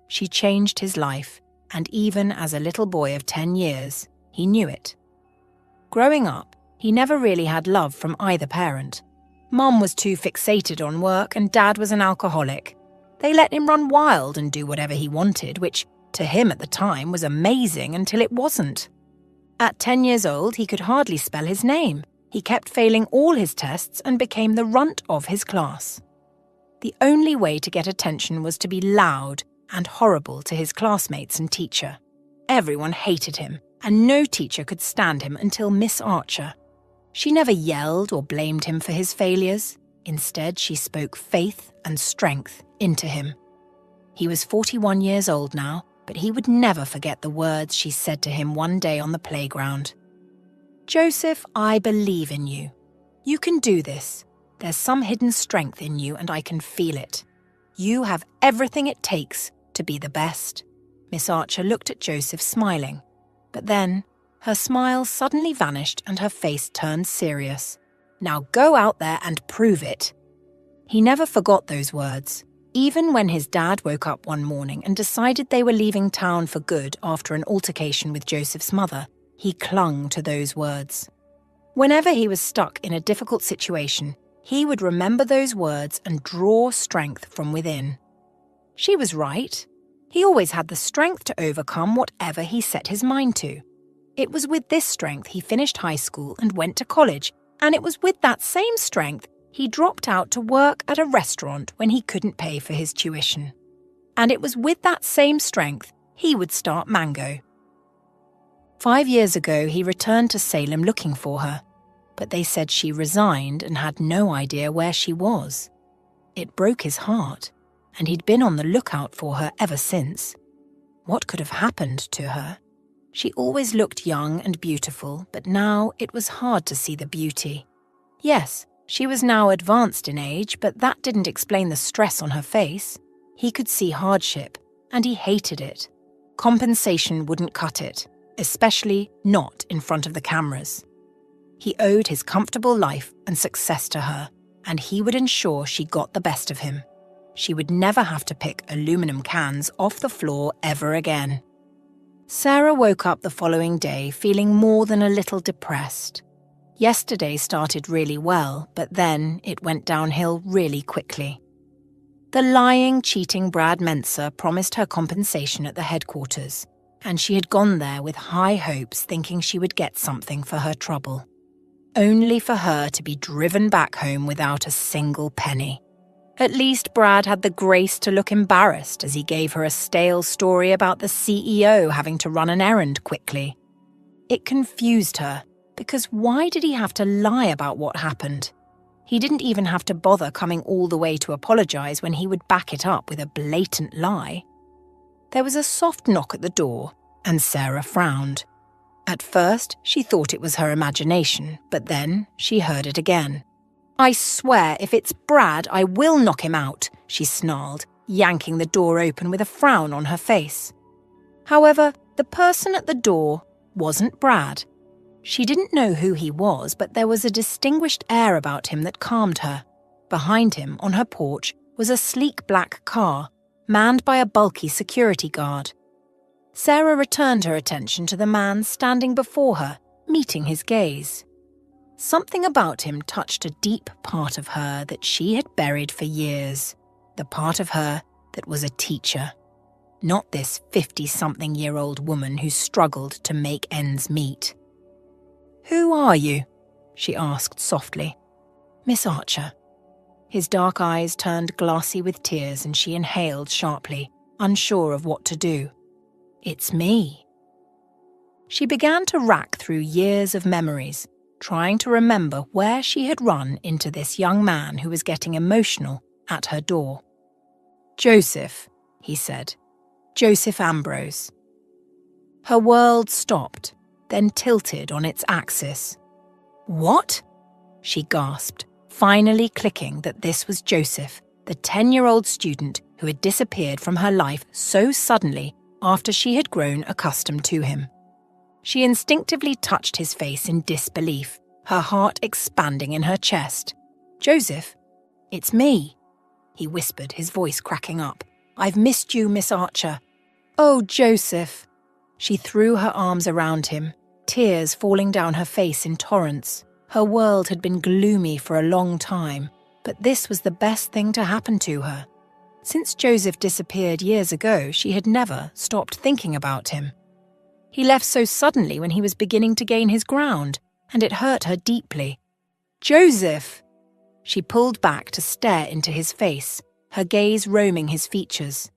She changed his life, and even as a little boy of 10 years, he knew it. Growing up, he never really had love from either parent. Mum was too fixated on work and Dad was an alcoholic. They let him run wild and do whatever he wanted, which, to him at the time, was amazing until it wasn't. At 10 years old, he could hardly spell his name. He kept failing all his tests and became the runt of his class. The only way to get attention was to be loud and horrible to his classmates and teacher. Everyone hated him, and no teacher could stand him until Miss Archer. She never yelled or blamed him for his failures. Instead, she spoke faith and strength into him. He was 41 years old now, but he would never forget the words she said to him one day on the playground. Joseph, I believe in you. You can do this. There's some hidden strength in you and I can feel it. You have everything it takes to be the best." Miss Archer looked at Joseph smiling, but then her smile suddenly vanished and her face turned serious. "Now go out there and prove it." He never forgot those words. Even when his dad woke up one morning and decided they were leaving town for good after an altercation with Joseph's mother, he clung to those words. Whenever he was stuck in a difficult situation, he would remember those words and draw strength from within. She was right. He always had the strength to overcome whatever he set his mind to. It was with this strength he finished high school and went to college, and it was with that same strength he dropped out to work at a restaurant when he couldn't pay for his tuition. And it was with that same strength he would start Mango. 5 years ago, he returned to Salem looking for her, but they said she resigned and had no idea where she was. It broke his heart, and he'd been on the lookout for her ever since. What could have happened to her? She always looked young and beautiful, but now it was hard to see the beauty. Yes, she was now advanced in age, but that didn't explain the stress on her face. He could see hardship, and he hated it. Compensation wouldn't cut it, especially not in front of the cameras. He owed his comfortable life and success to her, and he would ensure she got the best of him. She would never have to pick aluminum cans off the floor ever again. Sarah woke up the following day feeling more than a little depressed. Yesterday started really well, but then it went downhill really quickly. The lying, cheating Brad Mensa promised her compensation at the headquarters, and she had gone there with high hopes thinking she would get something for her trouble. Only for her to be driven back home without a single penny. At least Brad had the grace to look embarrassed as he gave her a stale story about the CEO having to run an errand quickly. It confused her, because why did he have to lie about what happened? He didn't even have to bother coming all the way to apologize when he would back it up with a blatant lie. There was a soft knock at the door, and Sarah frowned. At first, she thought it was her imagination, but then she heard it again. "I swear, if it's Brad, I will knock him out," she snarled, yanking the door open with a frown on her face. However, the person at the door wasn't Brad. She didn't know who he was, but there was a distinguished air about him that calmed her. Behind him, on her porch, was a sleek black car, manned by a bulky security guard. Sarah returned her attention to the man standing before her, meeting his gaze. Something about him touched a deep part of her that she had buried for years, the part of her that was a teacher. Not this 50-something-year-old woman who struggled to make ends meet. "Who are you?" she asked softly. "Miss Archer." His dark eyes turned glassy with tears and she inhaled sharply, unsure of what to do. "It's me." She began to rack through years of memories, trying to remember where she had run into this young man who was getting emotional at her door. "Joseph," he said. "Joseph Ambrose." Her world stopped, then tilted on its axis. "What?" she gasped, finally clicking that this was Joseph, the 10-year-old student who had disappeared from her life so suddenly after she had grown accustomed to him. She instinctively touched his face in disbelief, her heart expanding in her chest. "Joseph, it's me," he whispered, his voice cracking up. "I've missed you, Miss Archer." "Oh, Joseph." She threw her arms around him, tears falling down her face in torrents. Her world had been gloomy for a long time, but this was the best thing to happen to her. Since Joseph disappeared years ago, she had never stopped thinking about him. He left so suddenly when he was beginning to gain his ground, and it hurt her deeply. "Joseph!" She pulled back to stare into his face, her gaze roaming his features.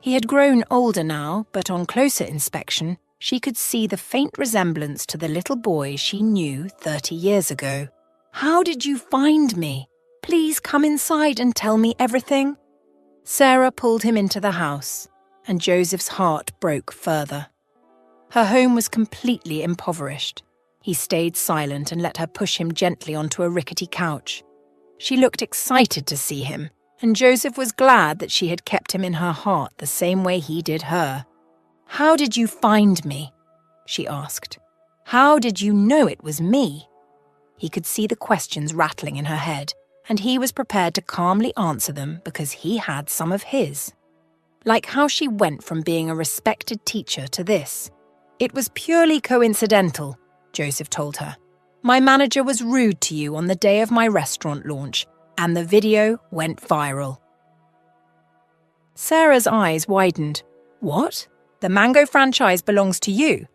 He had grown older now, but on closer inspection, she could see the faint resemblance to the little boy she knew 30 years ago. "How did you find me? Please come inside and tell me everything." Sarah pulled him into the house, and Joseph's heart broke further. Her home was completely impoverished. He stayed silent and let her push him gently onto a rickety couch. She looked excited to see him, and Joseph was glad that she had kept him in her heart the same way he did her. "How did you find me?" she asked. "How did you know it was me?" He could see the questions rattling in her head, and he was prepared to calmly answer them because he had some of his. Like how she went from being a respected teacher to this. "It was purely coincidental," Joseph told her. "My manager was rude to you on the day of my restaurant launch, and the video went viral." Sarah's eyes widened. "What? The Mango franchise belongs to you?"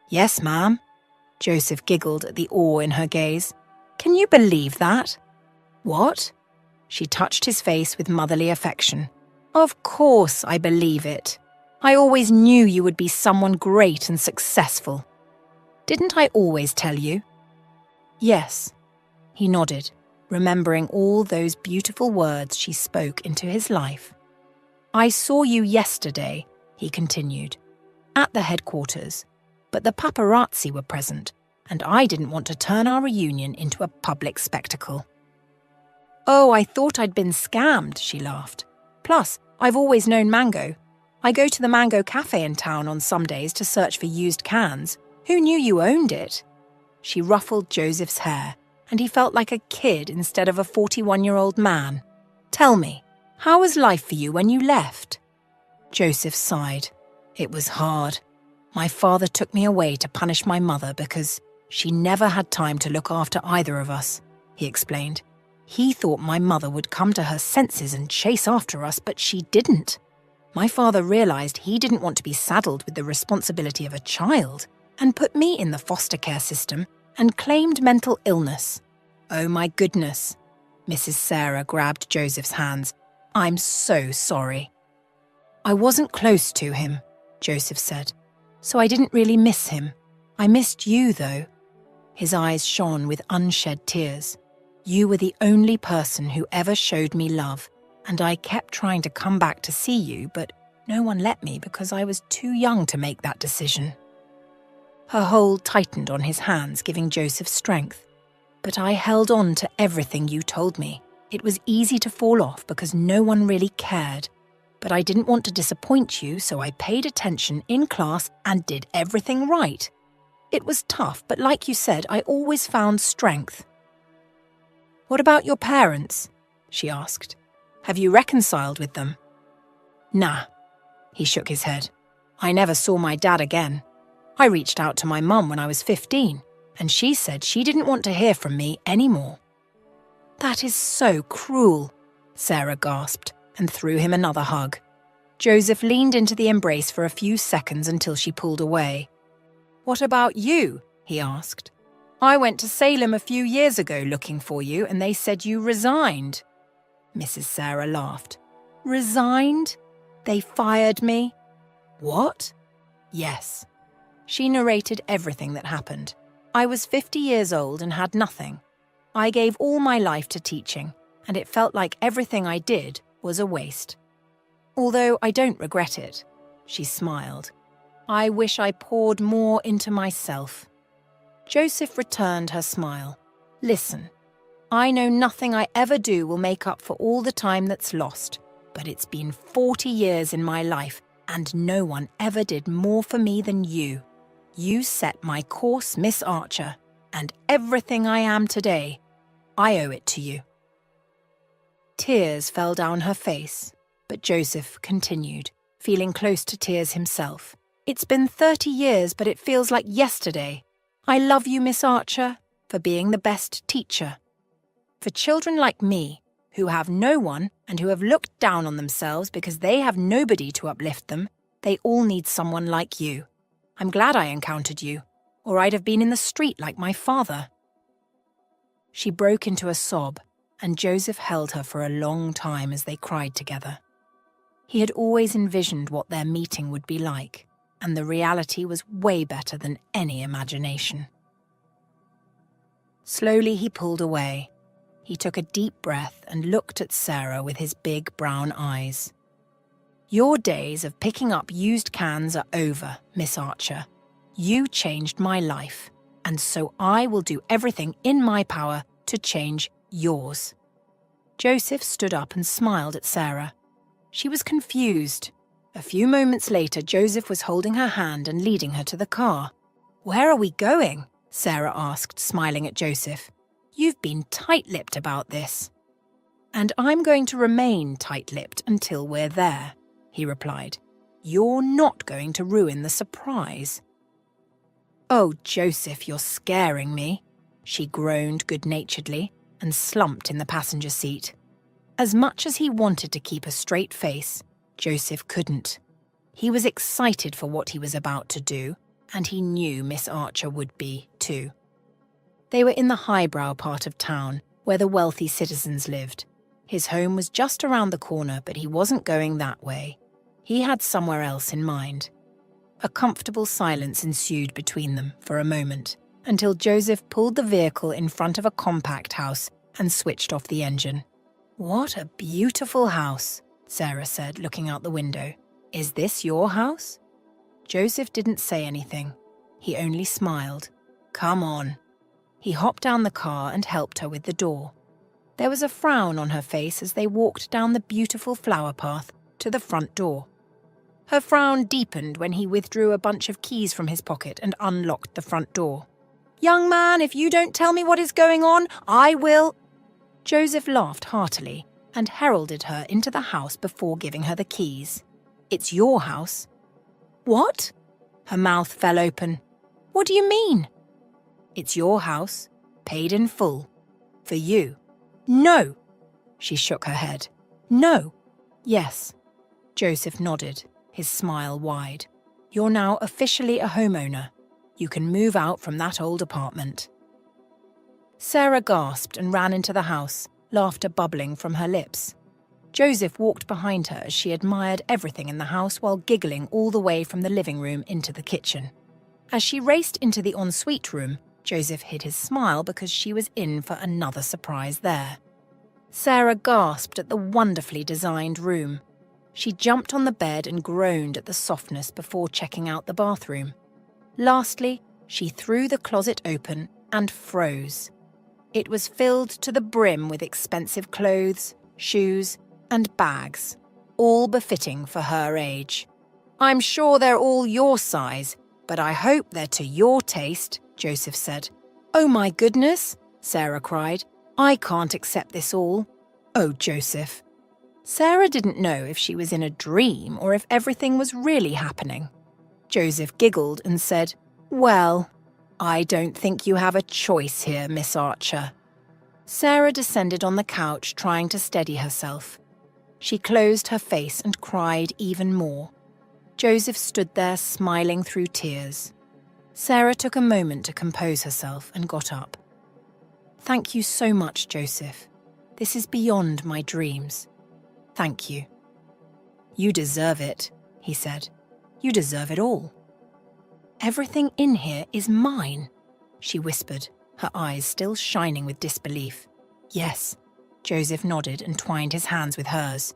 "Yes, ma'am." Joseph giggled at the awe in her gaze. "Can you believe that?" "What?" She touched his face with motherly affection. "Of course I believe it. I always knew you would be someone great and successful. Didn't I always tell you?" "Yes." He nodded, remembering all those beautiful words she spoke into his life. "I saw you yesterday," he continued, "at the headquarters, but the paparazzi were present, and I didn't want to turn our reunion into a public spectacle." "Oh, I thought I'd been scammed," she laughed. "Plus, I've always known Mango. I go to the Mango Cafe in town on some days to search for used cans. Who knew you owned it?" She ruffled Joseph's hair, and he felt like a kid instead of a 41-year-old man. "Tell me, how was life for you when you left?" Joseph sighed. "It was hard. My father took me away to punish my mother because she never had time to look after either of us," he explained. "He thought my mother would come to her senses and chase after us, but she didn't. My father realized he didn't want to be saddled with the responsibility of a child and put me in the foster care system and claimed mental illness." "Oh my goodness." Mrs. Sarah grabbed Joseph's hands. "I'm so sorry." "I wasn't close to him," Joseph said, "so I didn't really miss him. I missed you, though." His eyes shone with unshed tears. "You were the only person who ever showed me love, and I kept trying to come back to see you, but no one let me because I was too young to make that decision." Her hold tightened on his hands, giving Joseph strength. "But I held on to everything you told me. It was easy to fall off because no one really cared. But I didn't want to disappoint you, so I paid attention in class and did everything right. It was tough, but like you said, I always found strength." "What about your parents?" she asked. "Have you reconciled with them?" "Nah," he shook his head. "I never saw my dad again. I reached out to my mum when I was 15, and she said she didn't want to hear from me anymore." "That is so cruel," Sarah gasped and threw him another hug. Joseph leaned into the embrace for a few seconds until she pulled away. "What about you?" he asked. "I went to Salem a few years ago looking for you, and they said you resigned." Mrs. Sarah laughed. "Resigned? They fired me?" "What?" "Yes." She narrated everything that happened. "I was 50 years old and had nothing. I gave all my life to teaching, and it felt like everything I did was a waste. Although I don't regret it." She smiled. "I wish I poured more into myself." Joseph returned her smile. "Listen, I know nothing I ever do will make up for all the time that's lost, but it's been 40 years in my life, and no one ever did more for me than you. You set my course, Miss Archer, and everything I am today, I owe it to you." Tears fell down her face, but Joseph continued, feeling close to tears himself. "It's been 30 years, but it feels like yesterday. I love you, Miss Archer, for being the best teacher. For children like me, who have no one and who have looked down on themselves because they have nobody to uplift them, they all need someone like you. I'm glad I encountered you, or I'd have been in the street like my father." She broke into a sob, and Joseph held her for a long time as they cried together. He had always envisioned what their meeting would be like, and the reality was way better than any imagination. Slowly he pulled away. He took a deep breath and looked at Sarah with his big brown eyes. "Your days of picking up used cans are over, Miss Archer. You changed my life, and so I will do everything in my power to change yours." Joseph stood up and smiled at Sarah. She was confused. A few moments later, Joseph was holding her hand and leading her to the car. "Where are we going?" Sarah asked, smiling at Joseph. "You've been tight-lipped about this." "And I'm going to remain tight-lipped until we're there," he replied. "You're not going to ruin the surprise." "Oh, Joseph, you're scaring me," she groaned good-naturedly and slumped in the passenger seat. As much as he wanted to keep a straight face, Joseph couldn't. He was excited for what he was about to do, and he knew Miss Archer would be, too. They were in the highbrow part of town, where the wealthy citizens lived. His home was just around the corner, but he wasn't going that way. He had somewhere else in mind. A comfortable silence ensued between them for a moment, until Joseph pulled the vehicle in front of a compact house and switched off the engine. "What a beautiful house," Sarah said, looking out the window. "Is this your house?" Joseph didn't say anything. He only smiled. "Come on." He hopped down the car and helped her with the door. There was a frown on her face as they walked down the beautiful flower path to the front door. Her frown deepened when he withdrew a bunch of keys from his pocket and unlocked the front door. "Young man, if you don't tell me what is going on, I will—" Joseph laughed heartily and heralded her into the house before giving her the keys. "It's your house." "What?" Her mouth fell open. "What do you mean?" "It's your house, paid in full. For you." "No." She shook her head. "No." "Yes." Joseph nodded, his smile wide. "You're now officially a homeowner. You can move out from that old apartment." Sarah gasped and ran into the house, laughter bubbling from her lips. Joseph walked behind her as she admired everything in the house while giggling all the way from the living room into the kitchen. As she raced into the ensuite room, Joseph hid his smile because she was in for another surprise there. Sarah gasped at the wonderfully designed room. She jumped on the bed and groaned at the softness before checking out the bathroom. Lastly, she threw the closet open and froze. It was filled to the brim with expensive clothes, shoes, and bags, all befitting for her age. "I'm sure they're all your size, but I hope they're to your taste," Joseph said. "Oh my goodness," Sarah cried. "I can't accept this all." "Oh, Joseph." Sarah didn't know if she was in a dream or if everything was really happening. Joseph giggled and said, "Well, I don't think you have a choice here, Miss Archer." Sarah descended on the couch, trying to steady herself. She closed her face and cried even more. Joseph stood there smiling through tears. Sarah took a moment to compose herself and got up. "Thank you so much, Joseph. This is beyond my dreams. Thank you." "You deserve it," he said. "You deserve it all." "Everything in here is mine," she whispered, her eyes still shining with disbelief. "Yes." Joseph nodded and twined his hands with hers.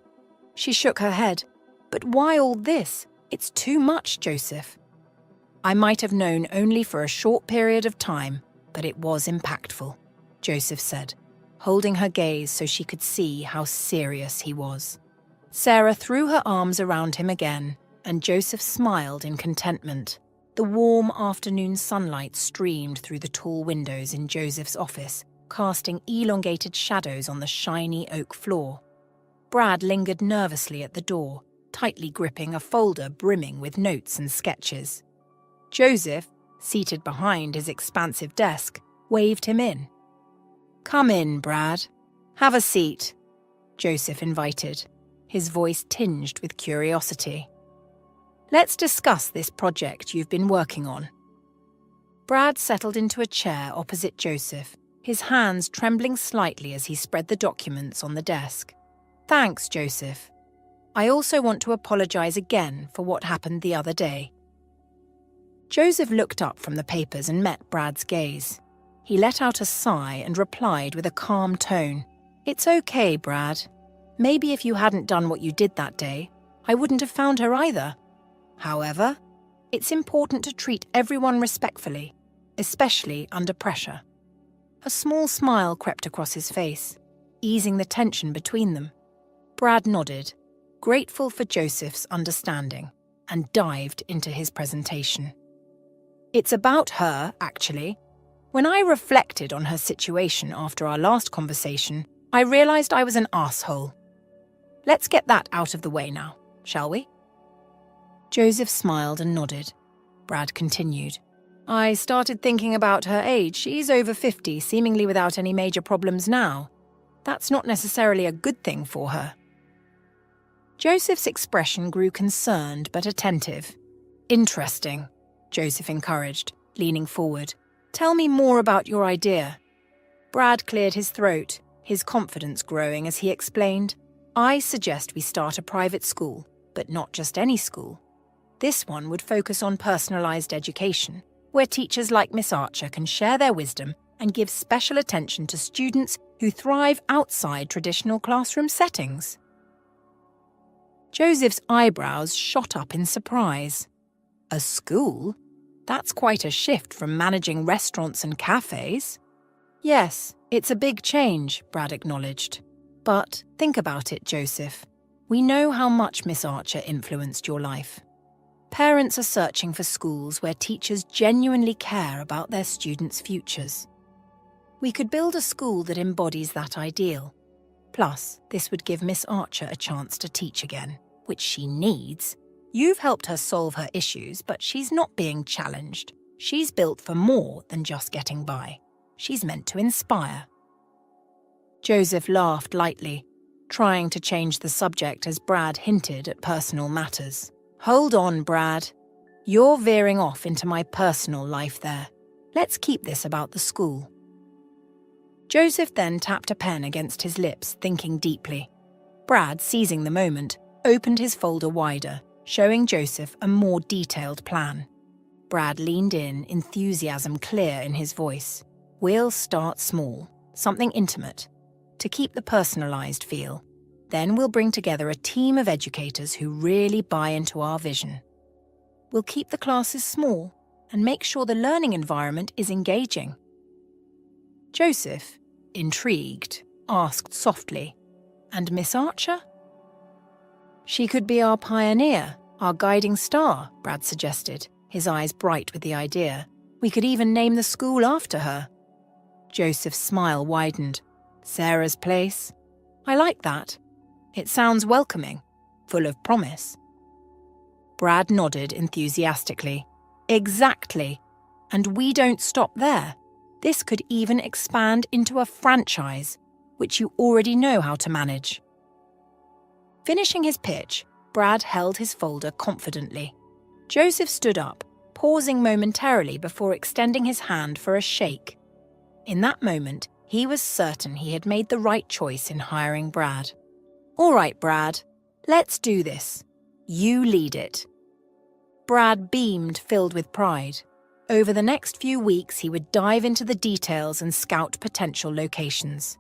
She shook her head. "But why all this? It's too much, Joseph." "I might have known only for a short period of time, but it was impactful," Joseph said, holding her gaze so she could see how serious he was. Sarah threw her arms around him again, and Joseph smiled in contentment. The warm afternoon sunlight streamed through the tall windows in Joseph's office, casting elongated shadows on the shiny oak floor. Brad lingered nervously at the door, tightly gripping a folder brimming with notes and sketches. Joseph, seated behind his expansive desk, waved him in. "Come in, Brad. Have a seat," Joseph invited, his voice tinged with curiosity. "Let's discuss this project you've been working on." Brad settled into a chair opposite Joseph, his hands trembling slightly as he spread the documents on the desk. "Thanks, Joseph. I also want to apologize again for what happened the other day." Joseph looked up from the papers and met Brad's gaze. He let out a sigh and replied with a calm tone, "It's okay, Brad. Maybe if you hadn't done what you did that day, I wouldn't have found her either. However, it's important to treat everyone respectfully, especially under pressure." A small smile crept across his face. easing the tension between them. Brad nodded, grateful for Joseph's understanding, and dived into his presentation. It's about her, actually. When I reflected on her situation after our last conversation, I realized I was an asshole. Let's get that out of the way now, shall we? Joseph smiled and nodded. Brad continued. I started thinking about her age. She's over 50, seemingly without any major problems now. That's not necessarily a good thing for her. Joseph's expression grew concerned but attentive. Interesting, Joseph encouraged, leaning forward. Tell me more about your idea. Brad cleared his throat, his confidence growing as he explained. I suggest we start a private school, but not just any school. This one would focus on personalized education, where teachers like Miss Archer can share their wisdom and give special attention to students who thrive outside traditional classroom settings. Joseph's eyebrows shot up in surprise. A school? That's quite a shift from managing restaurants and cafes. Yes, it's a big change, Brad acknowledged. But think about it, Joseph. We know how much Miss Archer influenced your life. Parents are searching for schools where teachers genuinely care about their students' futures. We could build a school that embodies that ideal. Plus, this would give Miss Archer a chance to teach again, which she needs. You've helped her solve her issues, but she's not being challenged. She's built for more than just getting by. She's meant to inspire. Joseph laughed lightly, trying to change the subject as Brad hinted at personal matters. Hold on, Brad. You're veering off into my personal life there. Let's keep this about the school. Joseph then tapped a pen against his lips, thinking deeply. Brad, seizing the moment, opened his folder wider, showing Joseph a more detailed plan. Brad leaned in, enthusiasm clear in his voice. We'll start small, something intimate, to keep the personalized feel. Then we'll bring together a team of educators who really buy into our vision. We'll keep the classes small and make sure the learning environment is engaging. Joseph, intrigued, asked softly, And Miss Archer? She could be our pioneer, our guiding star, Brad suggested, his eyes bright with the idea. We could even name the school after her. Joseph's smile widened. Sarah's Place? I like that. It sounds welcoming, full of promise. Brad nodded enthusiastically. Exactly. And we don't stop there. This could even expand into a franchise, which you already know how to manage. Finishing his pitch, Brad held his folder confidently. Joseph stood up, pausing momentarily before extending his hand for a shake. In that moment, he was certain he had made the right choice in hiring Brad. All right, Brad, let's do this. You lead it. Brad beamed, filled with pride. Over the next few weeks, he would dive into the details and scout potential locations.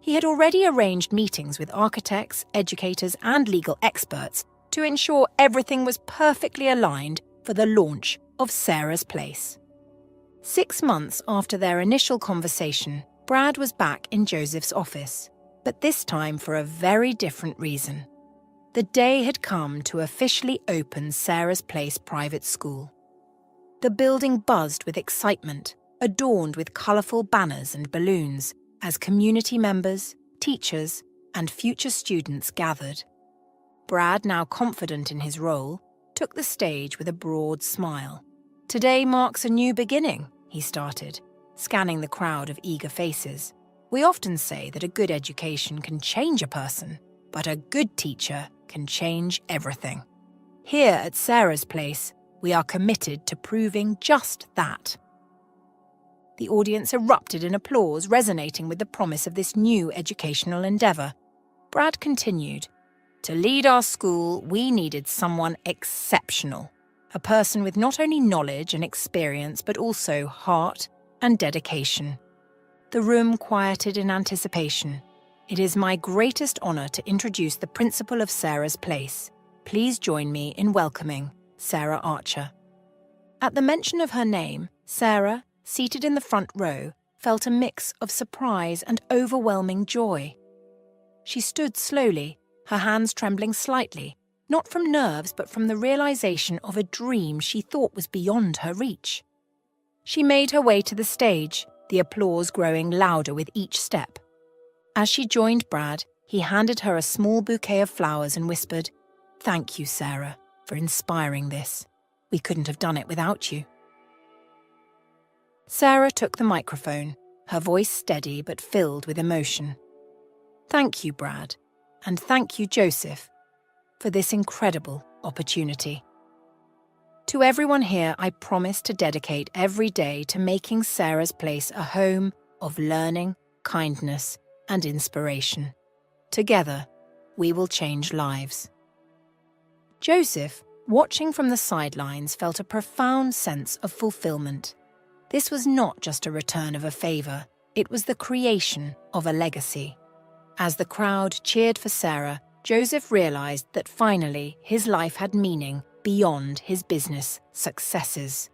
He had already arranged meetings with architects, educators, and legal experts to ensure everything was perfectly aligned for the launch of Sarah's Place. 6 months after their initial conversation, Brad was back in Joseph's office, but this time for a very different reason. The day had come to officially open Sarah's Place Private School. The building buzzed with excitement, adorned with colourful banners and balloons, as community members, teachers, and future students gathered. Brad, now confident in his role, took the stage with a broad smile. Today marks a new beginning, he started, scanning the crowd of eager faces. We often say that a good education can change a person, but a good teacher can change everything. Here at Sarah's Place, we are committed to proving just that. The audience erupted in applause, resonating with the promise of this new educational endeavour. Brad continued, To lead our school, we needed someone exceptional, a person with not only knowledge and experience, but also heart and dedication. The room quieted in anticipation. It is my greatest honour to introduce the principal of Sarah's Place. Please join me in welcoming Sarah Archer. At the mention of her name, Sarah, seated in the front row, felt a mix of surprise and overwhelming joy. She stood slowly, her hands trembling slightly, not from nerves but from the realization of a dream she thought was beyond her reach. She made her way to the stage, the applause growing louder with each step. As she joined Brad, he handed her a small bouquet of flowers and whispered, "Thank you, Sarah, for inspiring this. We couldn't have done it without you." Sarah took the microphone, her voice steady but filled with emotion. "Thank you, Brad, and thank you, Joseph, for this incredible opportunity. To everyone here, I promise to dedicate every day to making Sarah's Place a home of learning, kindness, and inspiration. Together, we will change lives." Joseph, watching from the sidelines, felt a profound sense of fulfillment. This was not just a return of a favor, it was the creation of a legacy. As the crowd cheered for Sarah, Joseph realized that finally his life had meaning beyond his business successes.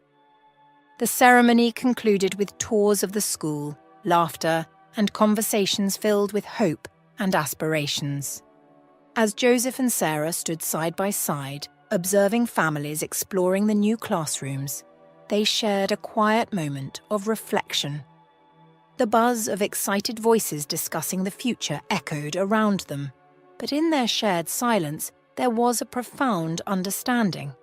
The ceremony concluded with tours of the school, laughter, and conversations filled with hope and aspirations. As Joseph and Sarah stood side by side, observing families exploring the new classrooms, they shared a quiet moment of reflection. The buzz of excited voices discussing the future echoed around them, but in their shared silence, there was a profound understanding.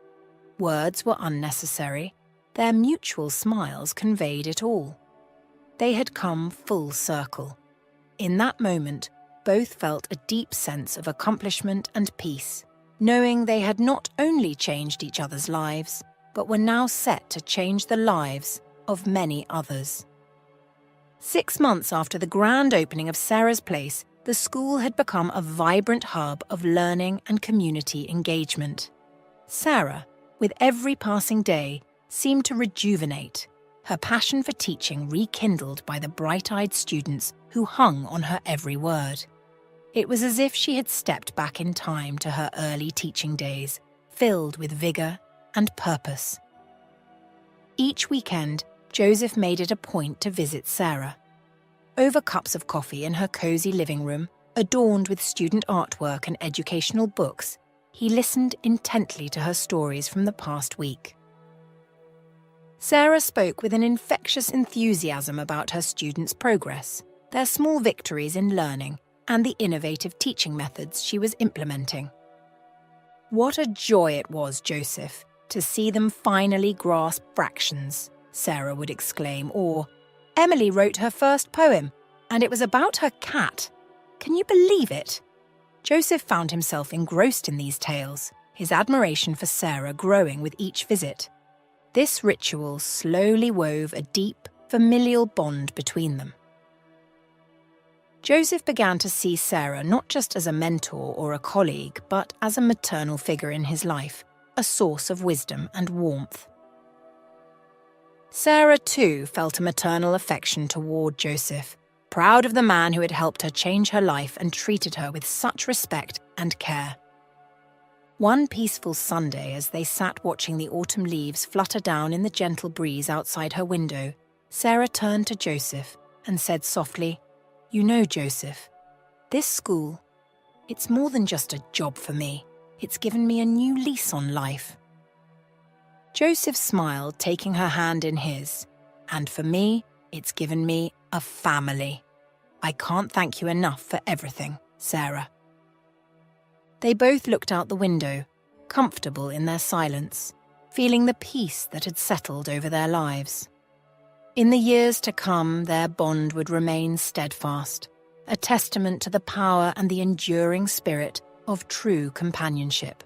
Words were unnecessary. Their mutual smiles conveyed it all. They had come full circle. In that moment, both felt a deep sense of accomplishment and peace, knowing they had not only changed each other's lives, but were now set to change the lives of many others. 6 months after the grand opening of Sarah's Place, the school had become a vibrant hub of learning and community engagement. Sarah, with every passing day, seemed to rejuvenate, her passion for teaching rekindled by the bright-eyed students who hung on her every word. It was as if she had stepped back in time to her early teaching days, filled with vigor and purpose. Each weekend, Joseph made it a point to visit Sarah. Over cups of coffee in her cozy living room, adorned with student artwork and educational books, he listened intently to her stories from the past week. Sarah spoke with an infectious enthusiasm about her students' progress, their small victories in learning, and the innovative teaching methods she was implementing. "What a joy it was, Joseph, to see them finally grasp fractions," Sarah would exclaim, or, "Emily wrote her first poem, and it was about her cat. Can you believe it?" Joseph found himself engrossed in these tales, his admiration for Sarah growing with each visit. This ritual slowly wove a deep, familial bond between them. Joseph began to see Sarah not just as a mentor or a colleague, but as a maternal figure in his life, a source of wisdom and warmth. Sarah, too, felt a maternal affection toward Joseph, proud of the man who had helped her change her life and treated her with such respect and care. One peaceful Sunday, as they sat watching the autumn leaves flutter down in the gentle breeze outside her window, Sarah turned to Joseph and said softly, "You know, Joseph, this school, it's more than just a job for me. It's given me a new lease on life." Joseph smiled, taking her hand in his. "And for me, it's given me a family. I can't thank you enough for everything, Sarah." They both looked out the window, comfortable in their silence, feeling the peace that had settled over their lives. In the years to come, their bond would remain steadfast, a testament to the power and the enduring spirit of true companionship.